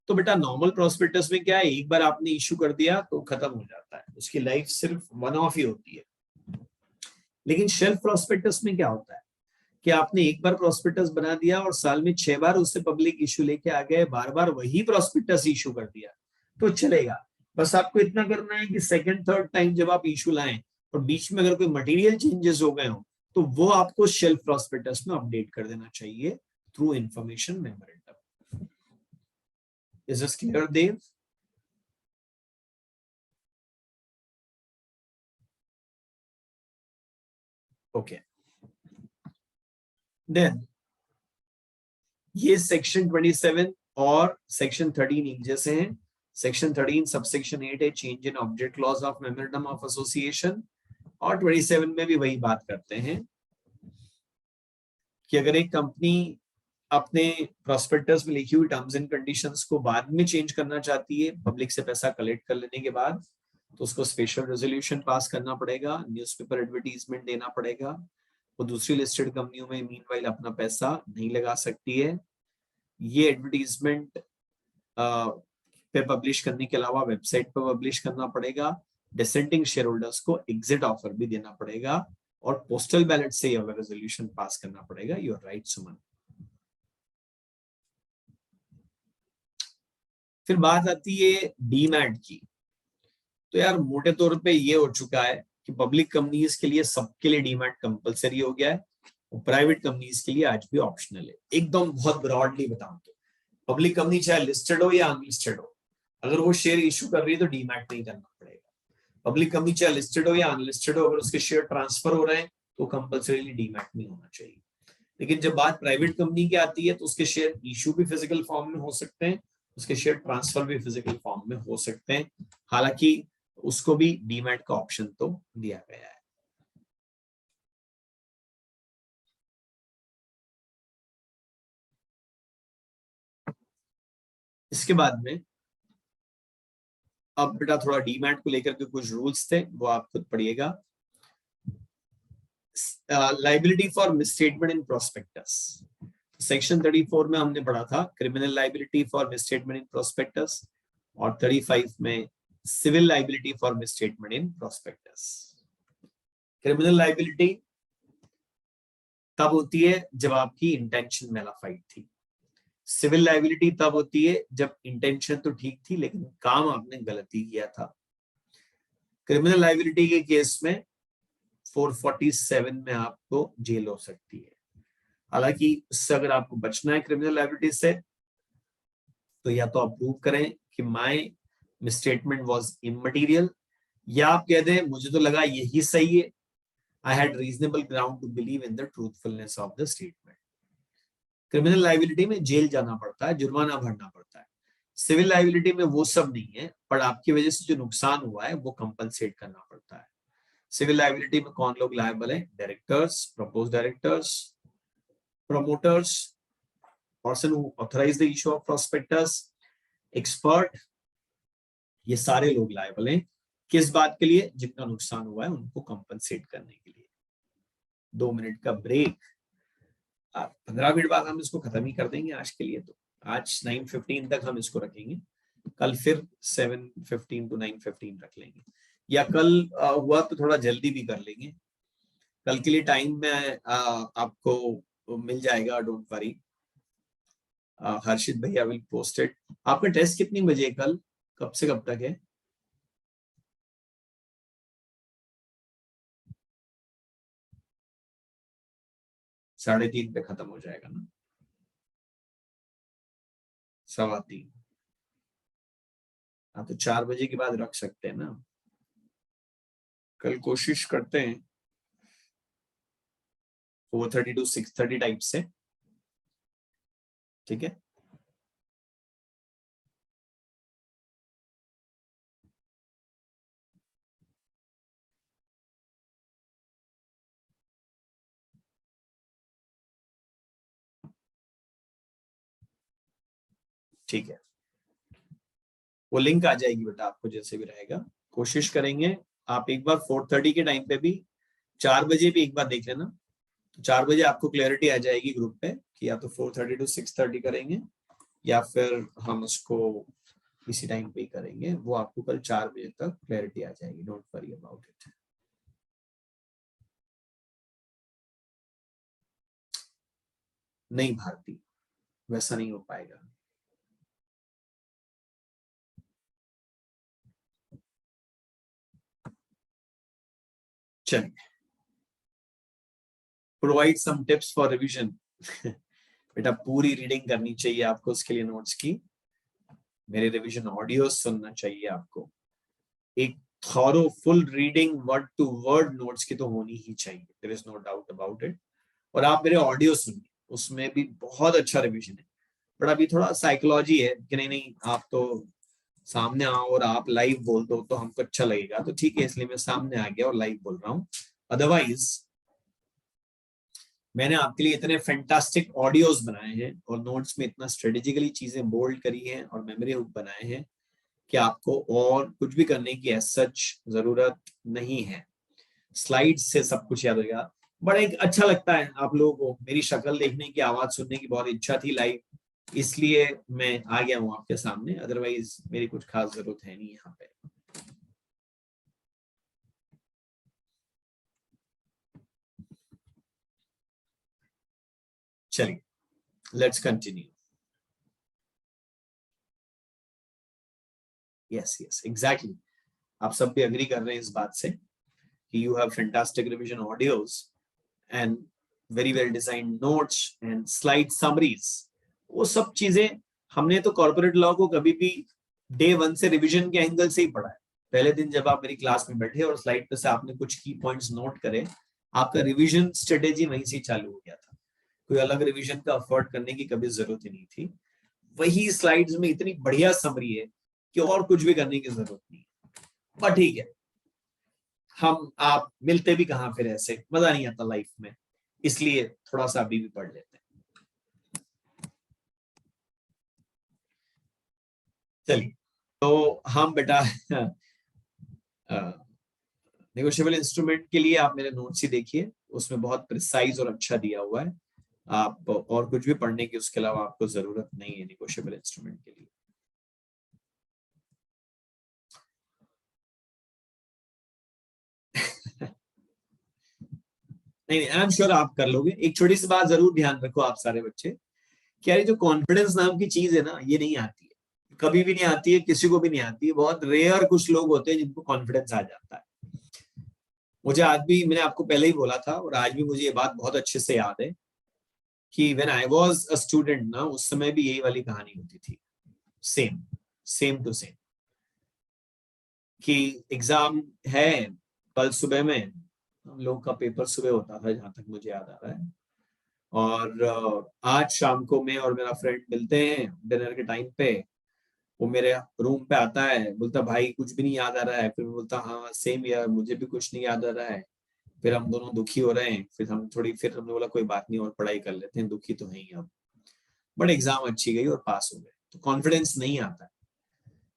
तो बेटा नॉर्मल प्रोस्पेक्टस में क्या है, एक बार आपने इशू कर दिया तो खत्म हो जाता है, उसकी लाइफ सिर्फ वन ऑफ ही होती है। लेकिन शेल्फ प्रोस्पेक्टस में क्या होता है कि आपने एक बार प्रोस्पेक्टस बना दिया और साल में 6 बार उससे पब्लिक इशू लेके आ गए, बार बार वही प्रोस्पेक्टस इशू कर दिया तो चलेगा। बस आपको इतना करना है कि सेकंड थर्ड टाइम जब आप इशू लाएं और बीच में अगर कोई मटेरियल चेंजेस हो गए हो, तो वो आपको शेल्फ प्रोस्पेक्टस में अपडेट कर देना चाहिए through information memorandum. Is this clear Dev? Okay, then ये सेक्शन 27 और सेक्शन 13 एक जैसे हैं। सेक्शन 13 सबसेक्शन 8 है change in object clause of memorandum of association, और 27 में भी वही बात करते हैं कि अगर एक कंपनी अपने प्रोस्पेक्टस में लिखी हुई टर्म्स एंड कंडीशंस को बाद में चेंज करना चाहती है पब्लिक से पैसा कलेक्ट कर लेने के बाद, तो उसको स्पेशल रेजोल्यूशन पास करना पड़ेगा, न्यूज़पेपर एडवर्टीजमेंट देना पड़ेगा। वो दूसरी लिस्टेड कंपनियों में मीनवाइल अपना पैसा नहीं लगा सकती है। ये एडवर्टीजमेंट पे पब्लिश करने के अलावा वेबसाइट पर पब्लिश करना पड़ेगा। डिसेंटिंग शेयर होल्डर्स को एग्जिट ऑफर भी देना पड़ेगा, और पोस्टल बैलेट से ये रेजोल्यूशन पास करना पड़ेगा। योर राइट सुमन। फिर बात आती है डीमैट की। तो यार मोटे तौर पे ये हो चुका है कि पब्लिक कंपनीज के लिए सबके लिए डीमैट कंपलसरी हो गया है, और प्राइवेट कंपनीज के लिए आज भी ऑप्शनल है। एकदम बहुत ब्रॉडली बताऊं तो पब्लिक कंपनी चाहे लिस्टेड हो या अनलिस्टेड हो, अगर वो शेयर इशू कर रही है तो डीमैट नहीं करना पड़ेगा। पब्लिक कंपनी चाहे लिस्टेड हो या अनलिस्टेड हो, अगर उसके शेयर ट्रांसफर हो रहे हैं तो कंपल्सरीली डीमैट नहीं होना चाहिए। लेकिन जब बात प्राइवेट कंपनी की आती है तो उसके शेयर इशू भी फिजिकल फॉर्म में हो सकते हैं, उसके शेयर ट्रांसफर भी फिजिकल फॉर्म में हो सकते हैं, हालांकि उसको भी डीमैट का ऑप्शन तो दिया गया है। इसके बाद में अब बेटा थोड़ा डीमैट को लेकर के कुछ रूल्स थे, वो आप खुद पढ़िएगा। Liability for misstatement in prospectus, section 34 में हमने पढ़ा था criminal liability for misstatement in prospectus, और 35 में civil liability for misstatement in prospectus. Criminal liability तब होती है जब आपकी इंटेंशन मेलाफाइड थी। सिविल लाइबिलिटी तब होती है जब इंटेंशन तो ठीक थी लेकिन काम आपने गलती किया था। क्रिमिनल लाइबिलिटी के केस में 447 में आपको जेल हो सकती है। हालांकि उससे अगर आपको बचना है क्रिमिनल लाइबिलिटी से, तो या तो आप प्रूव करें कि माय मिसस्टेटमेंट वाज इमटेरियल, या आप कह दें मुझे तो लगा यही सही है, I had reasonable ground to believe in the truthfulness of the statement. Criminal liability में जेल जाना पड़ता है, जुर्माना भरना पड़ता है। सिविल लाइबिलिटी में वो सब नहीं है, पर आपकी वजह से जो नुकसान हुआ है वो कंपनसेट करना पड़ता है। सिविल लाइबिलिटी में कौन लोग लायबल है? Directors, propose directors, promoters, person who authorized the issue of prospectus, expert, ये सारे लोग लायबल हैं। किस बात के लिए? जितना नुकसान हुआ है उनको कंपनसेट करने के लिए। 2 मिनट का ब्रेक, 15 मिनट बाद हम इसको खत्म ही कर देंगे आज के लिए। तो आज 9:15 तक हम इसको रखेंगे, कल फिर 7:15 to 9:15 रख लेंगे, या कल हुआ तो थोड़ा जल्दी भी कर लेंगे। कल के लिए टाइम में आपको मिल जाएगा, डोंट वरी। हर्षित भैया विल पोस्ट इट। आपका टेस्ट कितनी बजे कल, कब से कब तक है? साढ़े 3 पे खत्म हो जाएगा ना? 3:15। हाँ, तो 4 बजे के बाद रख सकते हैं ना। कल कोशिश करते हैं 4:30 to 6:30 टाइप से, ठीक है? ठीक है, वो लिंक आ जाएगी बेटा आपको, जैसे भी रहेगा कोशिश करेंगे। आप एक बार 4:30 के टाइम पे भी, 4 बजे भी एक बार देख लेना, तो 4 बजे आपको क्लैरिटी आ जाएगी ग्रुप पे कि या तो 4:30 to 6:30 करेंगे या फिर हम उसको इसी टाइम पे ही करेंगे। वो आपको कल 4 बजे तक क्लैरिटी आ जाएगी, डोंट वरी अबाउट इट। नहीं भारती, वैसा नहीं हो पाएगा। चलिए, provide some tips for revision. बेटा पूरी रीडिंग करनी चाहिए आपको, उसके लिए नोट्स की मेरे रिवीजन ऑडियो सुनना चाहिए आपको। एक thorough full reading word to word notes की तो होनी ही चाहिए, there is no doubt about it. और आप मेरे ऑडियो सुनिए, उसमें भी बहुत अच्छा रिवीजन है। बट अभी थोड़ा साइकोलॉजी है कि नहीं नहीं आप तो सामने आओ और आप लाइव बोल दो तो हमको अच्छा लगेगा, तो ठीक है, इसलिए मैं सामने आ गया और लाइव बोल रहा हूँ। अदरवाइज मैंने आपके लिए इतने फैंटास्टिक ऑडियोज बनाए हैं और नोट्स में इतना स्ट्रेटेजिकली चीजें बोल्ड करी हैं और मेमोरी हुक बनाए हैं कि आपको और कुछ भी करने की एज सच जरूरत नहीं है। स्लाइड से सब कुछ याद होगा। बड़ा एक अच्छा लगता है आप लोगों को मेरी शक्ल देखने की, आवाज सुनने की बहुत इच्छा थी लाइव, इसलिए मैं आ गया हूँ आपके सामने। अदरवाइज मेरी कुछ खास जरूरत है नहीं यहाँ पे। चलिए, let's continue. Yes yes exactly, आप सब भी अग्री कर रहे हैं इस बात से कि you have fantastic revision audios and very well design notes and slide summaries. वो सब चीजें हमने तो कॉर्पोरेट लॉ को कभी भी डे 1 से रिवीजन के एंगल से ही पढ़ा है। पहले दिन जब आप मेरी क्लास में बैठे और स्लाइड पे से आपने कुछ की पॉइंट्स नोट करे, आपका रिवीजन स्ट्रेटेजी वहीं से चालू हो गया था। कोई अलग रिवीजन का अफोर्ड करने की कभी जरूरत ही नहीं थी। वही स्लाइड्स में इतनी बढ़िया समरी है कि और कुछ भी करने की जरूरत नहीं। पर ठीक है, हम आप मिलते भी कहाँ फिर, ऐसे मजा नहीं आता लाइफ में, इसलिए थोड़ा सा अभी भी पढ़ लेते हैं। चलिए, तो हम बेटा नेगोशिएबल इंस्ट्रूमेंट के लिए आप मेरे नोट्स ही देखिए, उसमें बहुत प्रिसाइज और अच्छा दिया हुआ है। आप और कुछ भी पढ़ने की उसके अलावा आपको जरूरत नहीं है नेगोशिएबल इंस्ट्रूमेंट के लिए। नहीं नहीं, आई एम श्योर आप कर लोगे। एक छोटी सी बात जरूर ध्यान रखो आप सारे बच्चे, क्या, ये जो कॉन्फिडेंस नाम की चीज है ना, ये नहीं आती है, कभी भी नहीं आती है, किसी को भी नहीं आती है। बहुत रेयर कुछ लोग होते हैं जिनको कॉन्फिडेंस आ जाता है। मुझे आज भी, मैंने आपको पहले ही बोला था और आज भी मुझे ये बात बहुत अच्छे से याद है कि when I was a student ना, उस समय भी यही वाली कहानी होती थी, सेम सेम टू सेम, कि एग्जाम है कल सुबह में, हम लोग का पेपर सुबह होता था जहां तक मुझे याद आ रहा है। और आज शाम को मैं और मेरा फ्रेंड मिलते हैं डिनर के टाइम पे। वो मेरे रूम पे आता है, बोलता भाई कुछ भी नहीं याद आ रहा है। फिर बोलता हाँ सेम यार, मुझे भी कुछ नहीं याद आ रहा है। फिर हम दोनों दुखी हो रहे हैं, फिर हमने बोला कोई बात नहीं और पढ़ाई कर लेते हैं, दुखी तो है ही अब। बट एग्जाम अच्छी गई और पास हो गए। तो कॉन्फिडेंस नहीं आता है।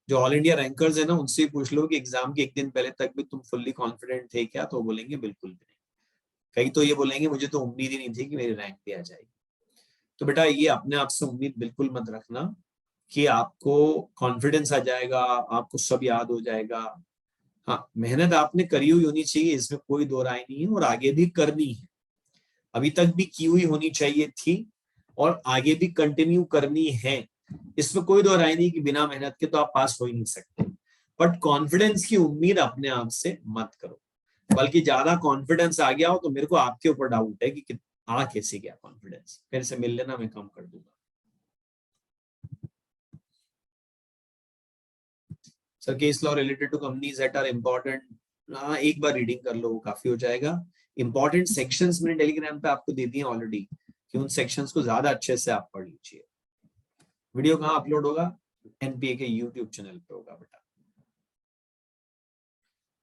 जो ऑल इंडिया रैंकर्स है ना, उनसे पूछ लो कि एग्जाम के एक दिन पहले तक भी तुम फुल्ली कॉन्फिडेंट थे क्या, तो वो बोलेंगे बिल्कुल भी नहीं। कई तो ये बोलेंगे मुझे तो उम्मीद ही नहीं थी कि मेरी रैंक भी आ जाएगी। तो बेटा ये अपने आप से उम्मीद बिल्कुल मत रखना कि आपको कॉन्फिडेंस आ जाएगा, आपको सब याद हो जाएगा। हाँ, मेहनत आपने करी हुई होनी चाहिए, इसमें कोई दो राय नहीं है, और आगे भी करनी है। अभी तक भी की हुई होनी चाहिए थी और आगे भी कंटिन्यू करनी है। इसमें कोई दो राय नहीं कि बिना मेहनत के तो आप पास हो ही नहीं सकते। बट कॉन्फिडेंस की उम्मीद अपने आप से मत करो, बल्कि ज्यादा कॉन्फिडेंस आ गया हो तो मेरे को आपके ऊपर डाउट है कि आ कैसे गया कॉन्फिडेंस। फिर से मिल लेना, मैं कम कर दूंगा। Sir case law related to companies that are important, हाँ एक बार रीडिंग कर लो, वो काफी हो जाएगा। इंपॉर्टेंट सेक्शंस मैंने टेलीग्राम पे आपको दे दिए ऑलरेडी, कि उन सेक्शंस को ज्यादा अच्छे से आप पढ़ लीजिए। वीडियो कहाँ अपलोड होगा? एनपीए के यूट्यूब चैनल पे होगा बेटा।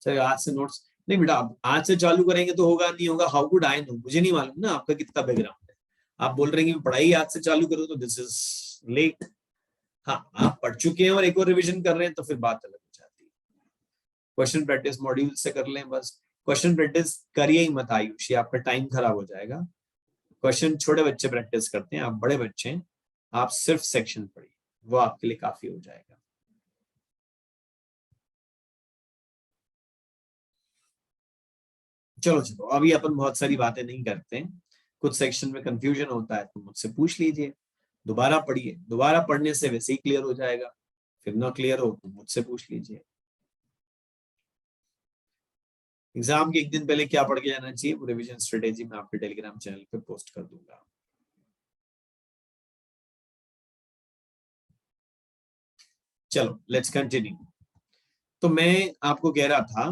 सर आज से नोट्स नहीं बेटा, आज से चालू करेंगे तो होगा नहीं होगा, हाउ कुड आई नो, मुझे नहीं मालूम ना आपका कितना बैकग्राउंड है। आप बोल रहे हैं कि पढ़ाई आज से चालू करो तो दिस इज लेट। हाँ, आप पढ़ चुके हैं और एक और रिविजन कर रहे हैं तो फिर बात अलग हो जाती है। क्वेश्चन प्रैक्टिस मॉड्यूल से कर लें बस। क्वेश्चन प्रैक्टिस करिए ही मत आयुष, ये आपका टाइम खराब हो जाएगा। क्वेश्चन छोटे बच्चे प्रैक्टिस करते हैं, आप बड़े बच्चे हैं, आप सिर्फ सेक्शन पढ़िए, वो आपके लिए काफी हो जाएगा। चलो चलो, अभी अपन बहुत सारी बातें नहीं करते हैं। कुछ सेक्शन में कंफ्यूजन होता है तो मुझसे पूछ लीजिए, दोबारा पढ़िए, दोबारा पढ़ने से वैसे ही क्लियर हो जाएगा। फिर ना क्लियर हो तो मुझसे पूछ लीजिए। एग्जाम के एक दिन पहले क्या पढ़ के जाना चाहिए, वो रिवीजन स्ट्रेटेजी मैं आपके टेलीग्राम चैनल पे पोस्ट कर दूंगा। चलो लेट्स कंटिन्यू। तो मैं आपको कह रहा था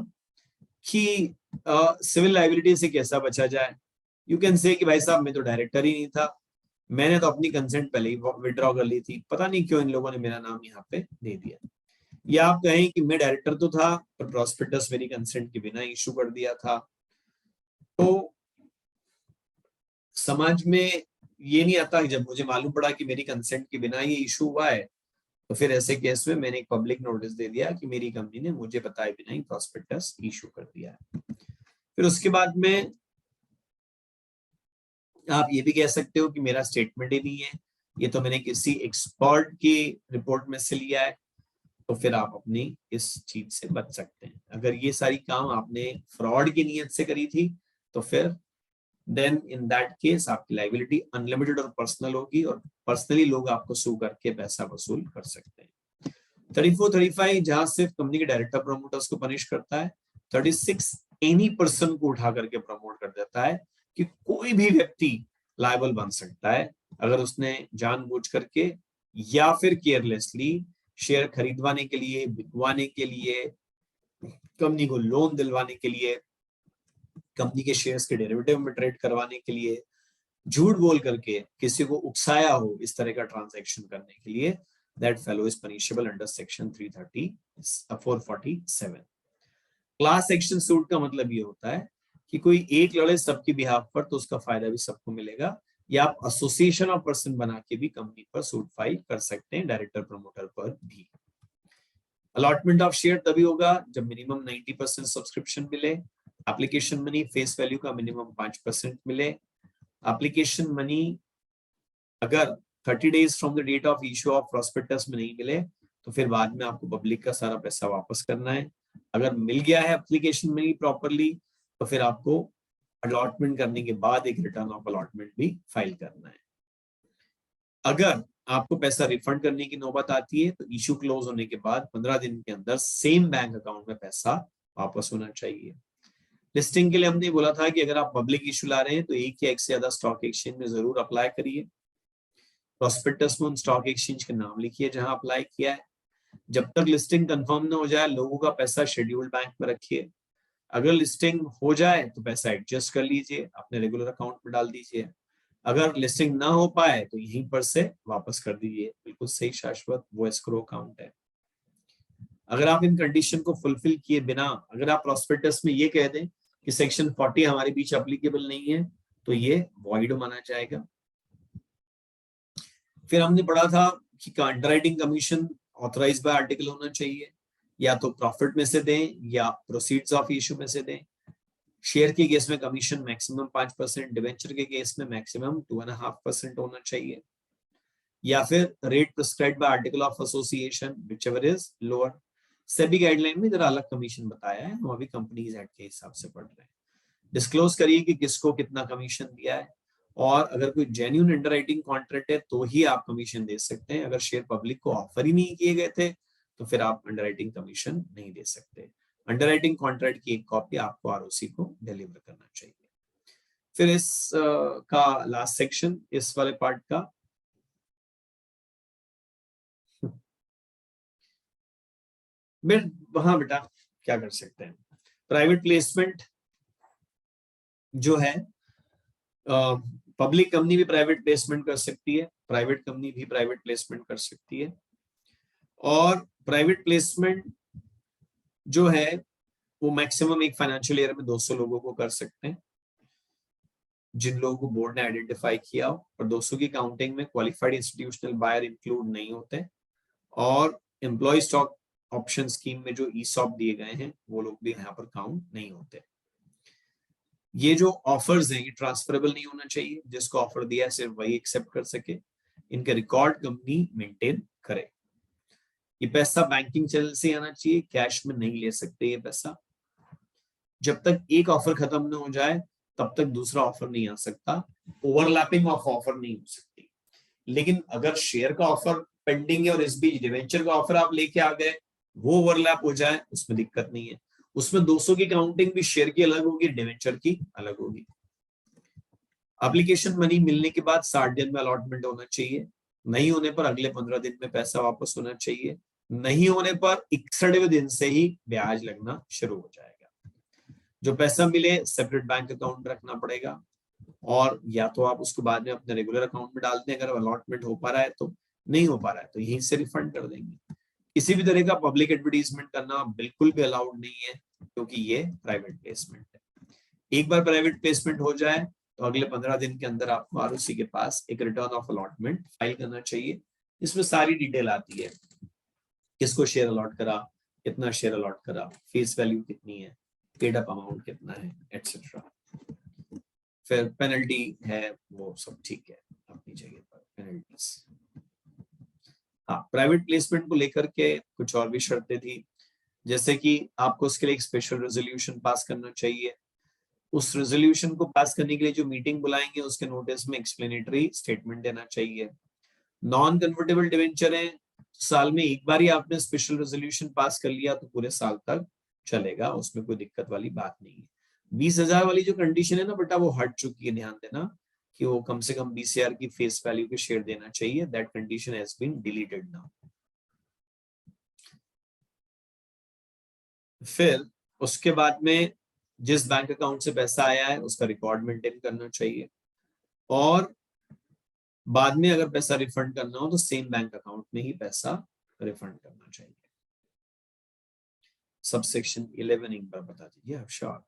कि सिविल लाइबिलिटी से कैसा बचा जाए। यू कैन से कि भाई साहब मैं तो डायरेक्टर ही नहीं था, मैंने तो अपनी कंसेंट पहले ही विड्रॉ कर ली थी, पता नहीं क्यों इन लोगों ने मेरा नाम यहाँ पे दे दिया। या आप कहें कि मैं डायरेक्टर तो था पर प्रॉस्पेक्टस मेरी कंसेंट के बिना इशू कर दिया था। तो समाज में ये नहीं आता कि जब मुझे मालूम पड़ा कि मेरी कंसेंट के बिना ये इशू हुआ है, तो फिर ऐसे केस में मैंने एक पब्लिक नोटिस दे दिया कि मेरी कंपनी ने मुझे बताए बिना ही प्रॉस्पेक्टस इशू कर दिया है। फिर उसके बाद में आप ये भी कह सकते हो कि मेरा स्टेटमेंट ही नहीं है, ये तो मैंने किसी एक्सपर्ट की रिपोर्ट में से लिया है। तो फिर आप अपनी इस चीज से बच सकते हैं। अगर ये सारी काम आपने फ्रॉड की नीयत से करी थी तो फिर देन इन दैट केस आपकी लाइबिलिटी अनलिमिटेड और पर्सनल होगी, और पर्सनली लोग आपको सू करके पैसा वसूल कर सकते हैं। 34-35 जहां सिर्फ कंपनी के डायरेक्टर प्रमोटर्स को पनिश करता है, 36 एनी पर्सन को उठा करके प्रमोट कर देता है कि कोई भी व्यक्ति लायबल बन सकता है अगर उसने जानबूझ करके या फिर केयरलेसली शेयर खरीदवाने के लिए, बिकवाने के लिए, कंपनी को लोन दिलवाने के लिए, कंपनी के शेयर्स के डेरिवेटिव में ट्रेड करवाने के लिए, झूठ बोल करके किसी को उकसाया हो इस तरह का ट्रांजैक्शन करने के लिए, that fellow is punishable under section 447। Class action suit का मतलब ये होता है कि कोई एक लड़े सबकी बिहाफ पर तो उसका फायदा भी सबको मिलेगा, या आप एसोसिएशन ऑफ पर्सन बना के भी कंपनी पर सूट फाइल कर सकते हैं, डायरेक्टर प्रमोटर पर भी। अलॉटमेंट ऑफ शेयर तभी होगा जब मिनिमम 90% सब्सक्रिप्शन मिले, एप्लीकेशन मनी फेस वैल्यू का मिनिमम 5% मिले। एप्लीकेशन मनी अगर 30 days from the date of issue of prospectus में नहीं मिले तो फिर बाद में आपको पब्लिक का सारा पैसा वापस करना है। अगर मिल गया है एप्लीकेशन मनी प्रॉपरली तो फिर आपको अलॉटमेंट करने के बाद एक रिटर्न ऑफ अलॉटमेंट भी फाइल करना है। अगर आपको पैसा रिफंड करने की नौबत आती है तो इशू क्लोज होने के बाद 15 दिन के अंदर सेम बैंक अकाउंट में पैसा वापस होना चाहिए। लिस्टिंग के लिए हमने बोला था कि अगर आप पब्लिक इशू ला रहे हैं तो एक या एक से ज्यादा स्टॉक एक्सचेंज में जरूर अप्लाई करिए। प्रोस्पेक्टस में उन स्टॉक एक्सचेंज के नाम लिखिए जहां अप्लाई किया है। जब तक लिस्टिंग कंफर्म ना हो जाए लोगों का पैसा शेड्यूल्ड बैंक में रखिए। अगर लिस्टिंग हो जाए तो पैसा एडजस्ट कर लीजिए, अपने रेगुलर अकाउंट में डाल दीजिए। अगर लिस्टिंग ना हो पाए तो यहीं पर से वापस कर दीजिए, बिल्कुल सही शाश्वत वो एस्क्रो अकाउंट है। अगर आप इन कंडीशन को फुलफिल किए बिना अगर आप प्रोस्पेक्टस में ये कह दें कि सेक्शन 40 हमारे बीच एप्लीकेबल नहीं है तो ये वॉइड माना जाएगा। फिर हमने पढ़ा था कि underwriting commission authorise by article होना चाहिए, या तो प्रॉफिट में से दें या प्रोसीड्स ऑफ इशू में से दें। शेयर के केस में कमीशन मैक्सिमम 5%, डिवेंचर के केस में मैक्सिमम 2.5% होना चाहिए, या फिर rate prescribed bye article of association whichever is lower. SEBI guideline में जरा अलग कमीशन बताया है, हम अभी कंपनीज एक्ट के हिसाब से पढ़ रहे हैं। डिस्क्लोज करिए कि किसको कितना कमीशन दिया है, और अगर कोई जेन्युइन अंडरराइटिंग कॉन्ट्रैक्ट है तो ही आप कमीशन दे सकते हैं। अगर शेयर पब्लिक को ऑफर ही नहीं किए गए थे तो फिर आप अंडरराइटिंग कमीशन नहीं दे सकते। अंडरराइटिंग कॉन्ट्रैक्ट की एक कॉपी आपको आरओसी को डिलीवर करना चाहिए। फिर इस का लास्ट सेक्शन इस वाले पार्ट का, हाँ बेटा क्या कर सकते हैं। प्राइवेट प्लेसमेंट जो है, पब्लिक कंपनी भी प्राइवेट प्लेसमेंट कर सकती है, प्राइवेट कंपनी भी प्राइवेट प्लेसमेंट कर सकती है। और प्राइवेट प्लेसमेंट जो है वो मैक्सिमम एक फाइनेंशियल ईयर में 200 लोगों को कर सकते हैं जिन लोगों को बोर्ड ने आइडेंटिफाई किया हो, और 200 की काउंटिंग में क्वालिफाइड इंस्टीट्यूशनल बायर इंक्लूड नहीं होते, और एम्प्लॉय स्टॉक ऑप्शन स्कीम में जो ईसॉप दिए गए हैं वो लोग भी यहाँ पर काउंट नहीं होते। ये जो ऑफर्स हैं ये ट्रांसफरेबल नहीं होना चाहिए, जिसको ऑफर दिया है सिर्फ वही एक्सेप्ट कर सके, इनके रिकॉर्ड कंपनी मेंटेन करे। ये पैसा बैंकिंग चैनल से आना चाहिए, कैश में नहीं ले सकते ये पैसा। जब तक एक ऑफर खत्म ना हो जाए तब तक दूसरा ऑफर नहीं आ सकता, ओवरलैपिंग ऑफ ऑफर नहीं हो सकती। लेकिन अगर शेयर का ऑफर पेंडिंग है और इस बीच डिवेंचर का ऑफर आप लेके आ गए, वो ओवरलैप हो जाए उसमें दिक्कत नहीं है। उसमें 200 की काउंटिंग भी शेयर की अलग होगी, डिवेंचर की अलग होगी। एप्लीकेशन मनी मिलने के बाद 60 दिन में अलॉटमेंट होना चाहिए, नहीं होने पर अगले 15 दिन में पैसा वापस होना चाहिए, नहीं होने पर 61वें दिन से ही ब्याज लगना शुरू हो जाएगा। जो पैसा मिले सेपरेट बैंक अकाउंट रखना पड़ेगा, और या तो आप उसको बाद में अपने रेगुलर अकाउंट में डालते हैं अगर अलॉटमेंट हो पा रहा है तो, नहीं हो पा रहा है तो यहीं से रिफंड कर देंगे। किसी भी तरह का पब्लिक एडवर्टीजमेंट करना बिल्कुल भी अलाउड नहीं है, क्योंकि ये प्राइवेट प्लेसमेंट है। एक बार प्राइवेट प्लेसमेंट हो जाए तो अगले 15 दिन के अंदर आपको आरओसी के पास एक रिटर्न ऑफ अलॉटमेंट फाइल करना चाहिए। इसमें सारी डिटेल आती है, किसको शेयर अलॉट करा, कितना शेयर अलॉट करा, फेस वैल्यू कितनी है, पेड अप अमाउंट कितना है, एटसेट्रा। फिर पेनल्टी है, वो सब ठीक है अपनी जगह पर, पेनल्टीज। हाँ, प्राइवेट प्लेसमेंट को लेकर के कुछ और भी शर्तें थी, जैसे कि आपको उसके लिए एक स्पेशल रेजोल्यूशन पास करना चाहिए। उस रेजोल्यूशन को पास करने के लिए जो मीटिंग बुलाएंगे उसके नोटिस में एक्सप्लेनेटरी स्टेटमेंट देना चाहिए। नॉन कन्वर्टेबल डिवेंचर है, साल में एक बार ही आपने स्पेशल रेजोल्यूशन पास कर लिया तो पूरे साल तक चलेगा, उसमें कोई दिक्कत वाली बात नहीं है। 20,000 वाली जो कंडीशन है ना बेटा वो हट चुकी है, ध्यान देना कि वो कम से कम बीसीआर की फेस वैल्यू के शेयर देना चाहिए, that condition has been deleted now. फिर उसके बाद में जिस बैंक अकाउंट से पैसा आया है उसका रिकॉर्ड मेंटेन करना चाहिए, और बाद में अगर पैसा रिफंड करना हो तो सेम बैंक अकाउंट में ही पैसा रिफंड करना चाहिए। सबसेक्शन 11 एक बार बता दीजिए आप श्योर।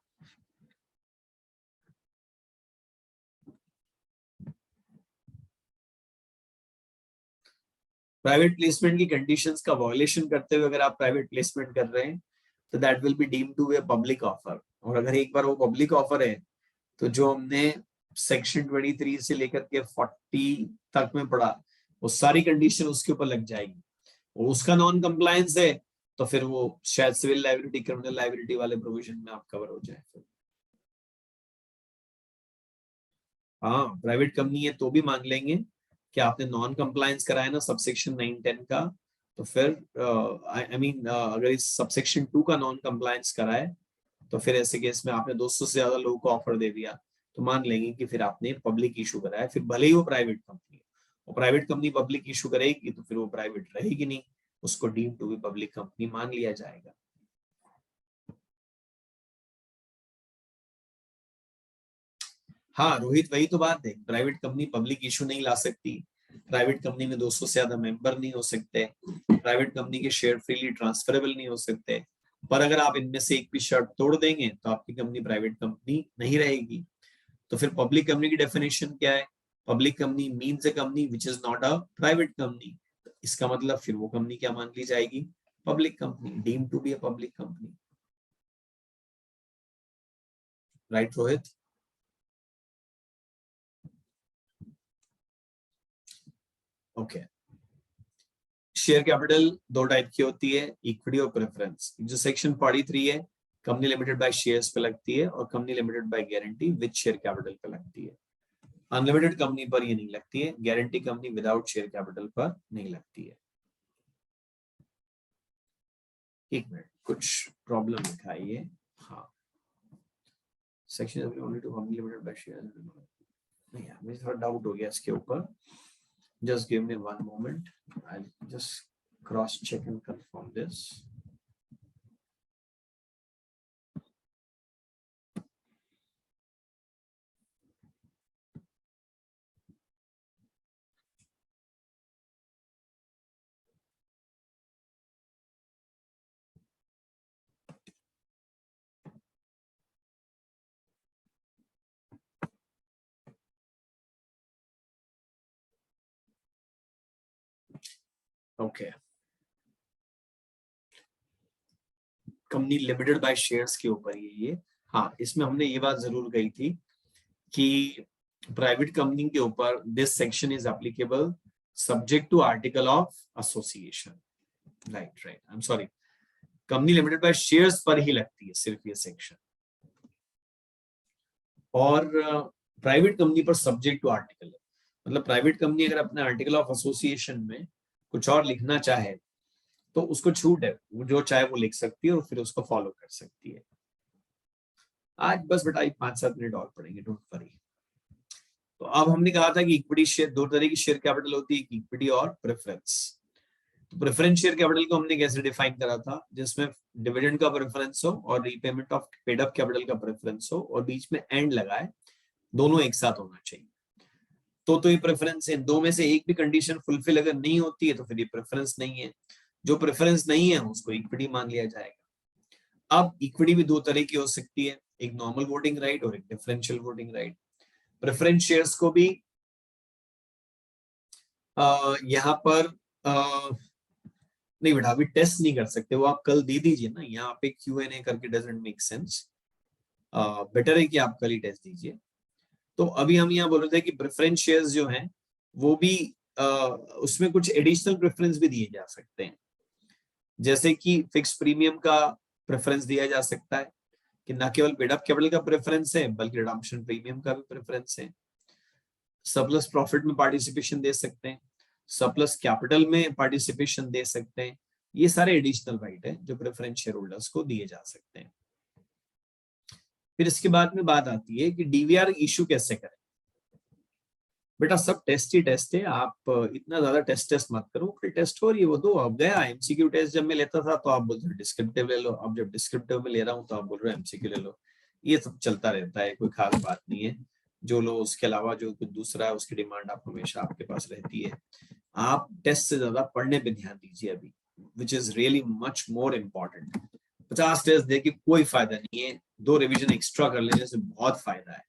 प्राइवेट प्लेसमेंट की कंडीशंस का वायलेशन करते हुए अगर आप प्राइवेट प्लेसमेंट कर रहे हैं तो that will be deemed to be a public offer, और अगर एक बार वो पब्लिक ऑफर है तो जो हमने सेक्शन 23 से लेकर के 40 तक में पढ़ा वो सारी कंडीशन उसके ऊपर लग जाएगी, और उसका नॉन कंप्लायंस है तो फिर वो शायद सिविल लाइबिलिटी क्रिमिनल लाइबिलिटी वाले प्रोविजन में आप कवर हो जाए। हाँ, प्राइवेट कंपनी है तो भी मान लेंगे कि आपने नॉन कंप्लायंस कराया ना सबसेक्शन 9-10 का, तो फिर आई मीन अगर इस सबसेक्शन 2 का नॉन कंप्लायंस कराए तो फिर ऐसे केस में आपने 200 से ज्यादा लोगों को ऑफर दे दिया तो मान लेंगे कि फिर आपने पब्लिक इशू कराया, फिर भले ही वो प्राइवेट कंपनी है, और प्राइवेट कंपनी पब्लिक इशू करेगी तो फिर वो प्राइवेट रहेगी नहीं, उसको deem to be public company मान लिया जाएगा। हाँ रोहित, वही तो बात है, प्राइवेट कंपनी पब्लिक इशू नहीं ला सकती, प्राइवेट कंपनी में 200 से ज्यादा मेंबर नहीं हो सकते, प्राइवेट कंपनी के शेयर फ्रीली ट्रांसफरेबल नहीं हो सकते, पर अगर आप इनमें से एक भी शर्त तोड़ देंगे तो आपकी कंपनी प्राइवेट कंपनी नहीं रहेगी। तो फिर पब्लिक कंपनी की डेफिनेशन क्या है? Public company means a company which is not a private company. इसका मतलब फिर वो कंपनी क्या मान ली जाएगी? Public company, deem to be a public company. Right Rohit? Okay. Share capital दो टाइप की होती है, इक्विटी और प्रेफरेंस। जो सेक्शन 43 है कंपनी लिमिटेड बाय शेयर्स पे लगती है और company limited by guarantee with share capital पे लगती है। अनलिमिटेड कंपनी पर ये नहीं लगती है, guarantee company without share capital पर नहीं लगती है। एक मिनट, कुछ प्रॉब्लम लिखा है ये। हाँ, section only to company limited by share. नहीं यार, मुझे थोड़ा डाउट हो गया इसके ऊपर, just give me one moment, I'll just cross check and confirm this. Okay, company limited by shares के ऊपर ये हाँ, इसमें हमने ये बात जरूर कही थी कि प्राइवेट कंपनी के ऊपर this section is applicable subject to article of association. Right right, I am sorry, company limited by shares पर ही लगती है सिर्फ ये सेक्शन, और प्राइवेट कंपनी पर सब्जेक्ट टू आर्टिकल है। मतलब प्राइवेट कंपनी अगर अपने आर्टिकल ऑफ एसोसिएशन में कुछ और लिखना चाहे तो उसको छूट है, वो जो चाहे वो लिख सकती है और फिर उसको फॉलो कर सकती है। आज बस बेटा 5-7 मिनट और पढ़ेंगे, डोंट वरी। तो अब हमने कहा था कि इक्विटी शेयर, दो तरह की शेयर कैपिटल होती है, इक्विटी और प्रेफरेंस। तो प्रेफरेंस शेयर कैपिटल को हमने कैसे डिफाइन करा था? जिसमें डिविडेंड का प्रेफरेंस हो और repayment of paid up capital का प्रेफरेंस हो और बीच में एंड लगाए, दोनों एक साथ होना चाहिए। तो ये प्रेफरेंस है। दो में से एक भी कंडीशन फुलफिल अगर नहीं होती है तो फिर ये प्रेफरेंस नहीं है। जो प्रेफरेंस नहीं है उसको इक्विटी मान लिया जाएगा। अब इक्विटी भी दो तरह की हो सकती है, एक नॉर्मल वोटिंग राइट और एक differential voting right. Preference shares को भी यहाँ पर नहीं बेटा अभी टेस्ट नहीं कर सकते, वो आप कल दे दीजिए ना, यहाँ पे Q&A करके डजंट मेक सेंस। बेटर है कि आप कल ही टेस्ट दीजिए। तो अभी हम यहाँ बोल रहे थे कि प्रेफरेंस शेयर्स जो हैं वो भी उसमें कुछ एडिशनल प्रेफरेंस भी दिए जा सकते हैं, जैसे कि फिक्स प्रीमियम का प्रेफरेंस दिया जा सकता है कि ना केवल पेड अप कैपिटल का प्रेफरेंस है बल्कि रिडम्पशन प्रीमियम का भी प्रेफरेंस है। सरप्लस प्रॉफिट में पार्टिसिपेशन दे सकते हैं, सरप्लस कैपिटल में पार्टिसिपेशन दे सकते हैं। ये सारे एडिशनल राइट है जो प्रेफरेंस शेयर होल्डर्स को दिए जा सकते हैं। फिर इसके बाद में बात आती है कि डीवीआर इशू कैसे करें। बेटा सब टेस्ट ही टेस्ट है, आप इतना ज्यादा टेस्ट मत करो, फिर टेस्ट हो ये वो दो। अब गया एमसीक्यू टेस्ट जब मैं लेता था तो आप बोलते थे डिस्क्रिप्टिव ले लो, अब जब डिस्क्रिप्टिव में ले रहा हूँ तो आप बोल रहे हो एमसीक्यू ले लो। ये सब चलता रहता है, कोई खास बात नहीं है। जो लो उसके अलावा जो कुछ दूसरा है उसकी डिमांड आप हमेशा आपके पास रहती है। आप टेस्ट से ज्यादा पढ़ने पे ध्यान दीजिए अभी, which is really much more important. 50 test दे के कोई फायदा नहीं है, 2 रिवीजन एक्स्ट्रा कर लेने से बहुत फायदा है।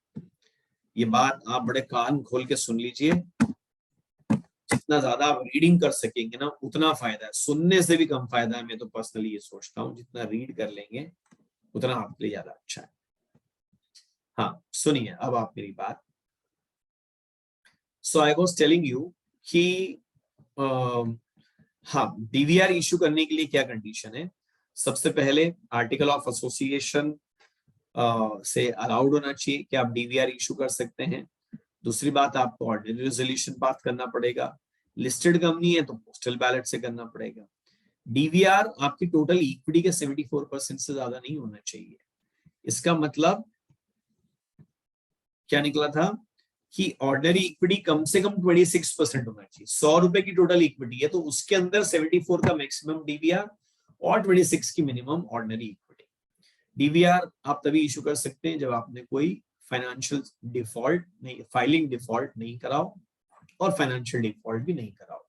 ये बात आप बड़े कान खोल के सुन लीजिए, जितना ज्यादा आप रीडिंग कर सकेंगे ना उतना फायदा है, सुनने से भी कम फायदा है। मैं तो पर्सनली ये सोचता हूँ जितना रीड कर लेंगे उतना आपके लिए ज्यादा अच्छा है। हाँ सुनिए अब आप मेरी बात। सो आई वाज टेलिंग यू कि हाँ, डीवीआर इशू करने के लिए क्या कंडीशन है? सबसे पहले आर्टिकल ऑफ एसोसिएशन से अलाउड होना चाहिए कि आप डीवीआर इशू कर सकते हैं। दूसरी बात, आपको ऑर्डिनरी रेजोल्यूशन पास करना पड़ेगा। लिस्टेड कंपनी है तो पोस्टल बैलेट से करना पड़ेगा। डीवीआर आपकी टोटल इक्विटी के 74% से ज्यादा नहीं होना चाहिए। इसका मतलब क्या निकला था कि ऑर्डिनरी इक्विटी कम से कम 26% होना चाहिए। 100 रुपए की टोटल इक्विटी है तो उसके अंदर 74 का मैक्सिमम डीवीआर और 26 की मिनिमम ऑर्डिनरी इक्विटी। डीवीआर आप तभी इशू कर सकते हैं जब आपने कोई फाइनेंशियल डिफॉल्ट नहीं, फाइलिंग डिफॉल्ट नहीं कराओ और फाइनेंशियल डिफॉल्ट भी नहीं कराओ।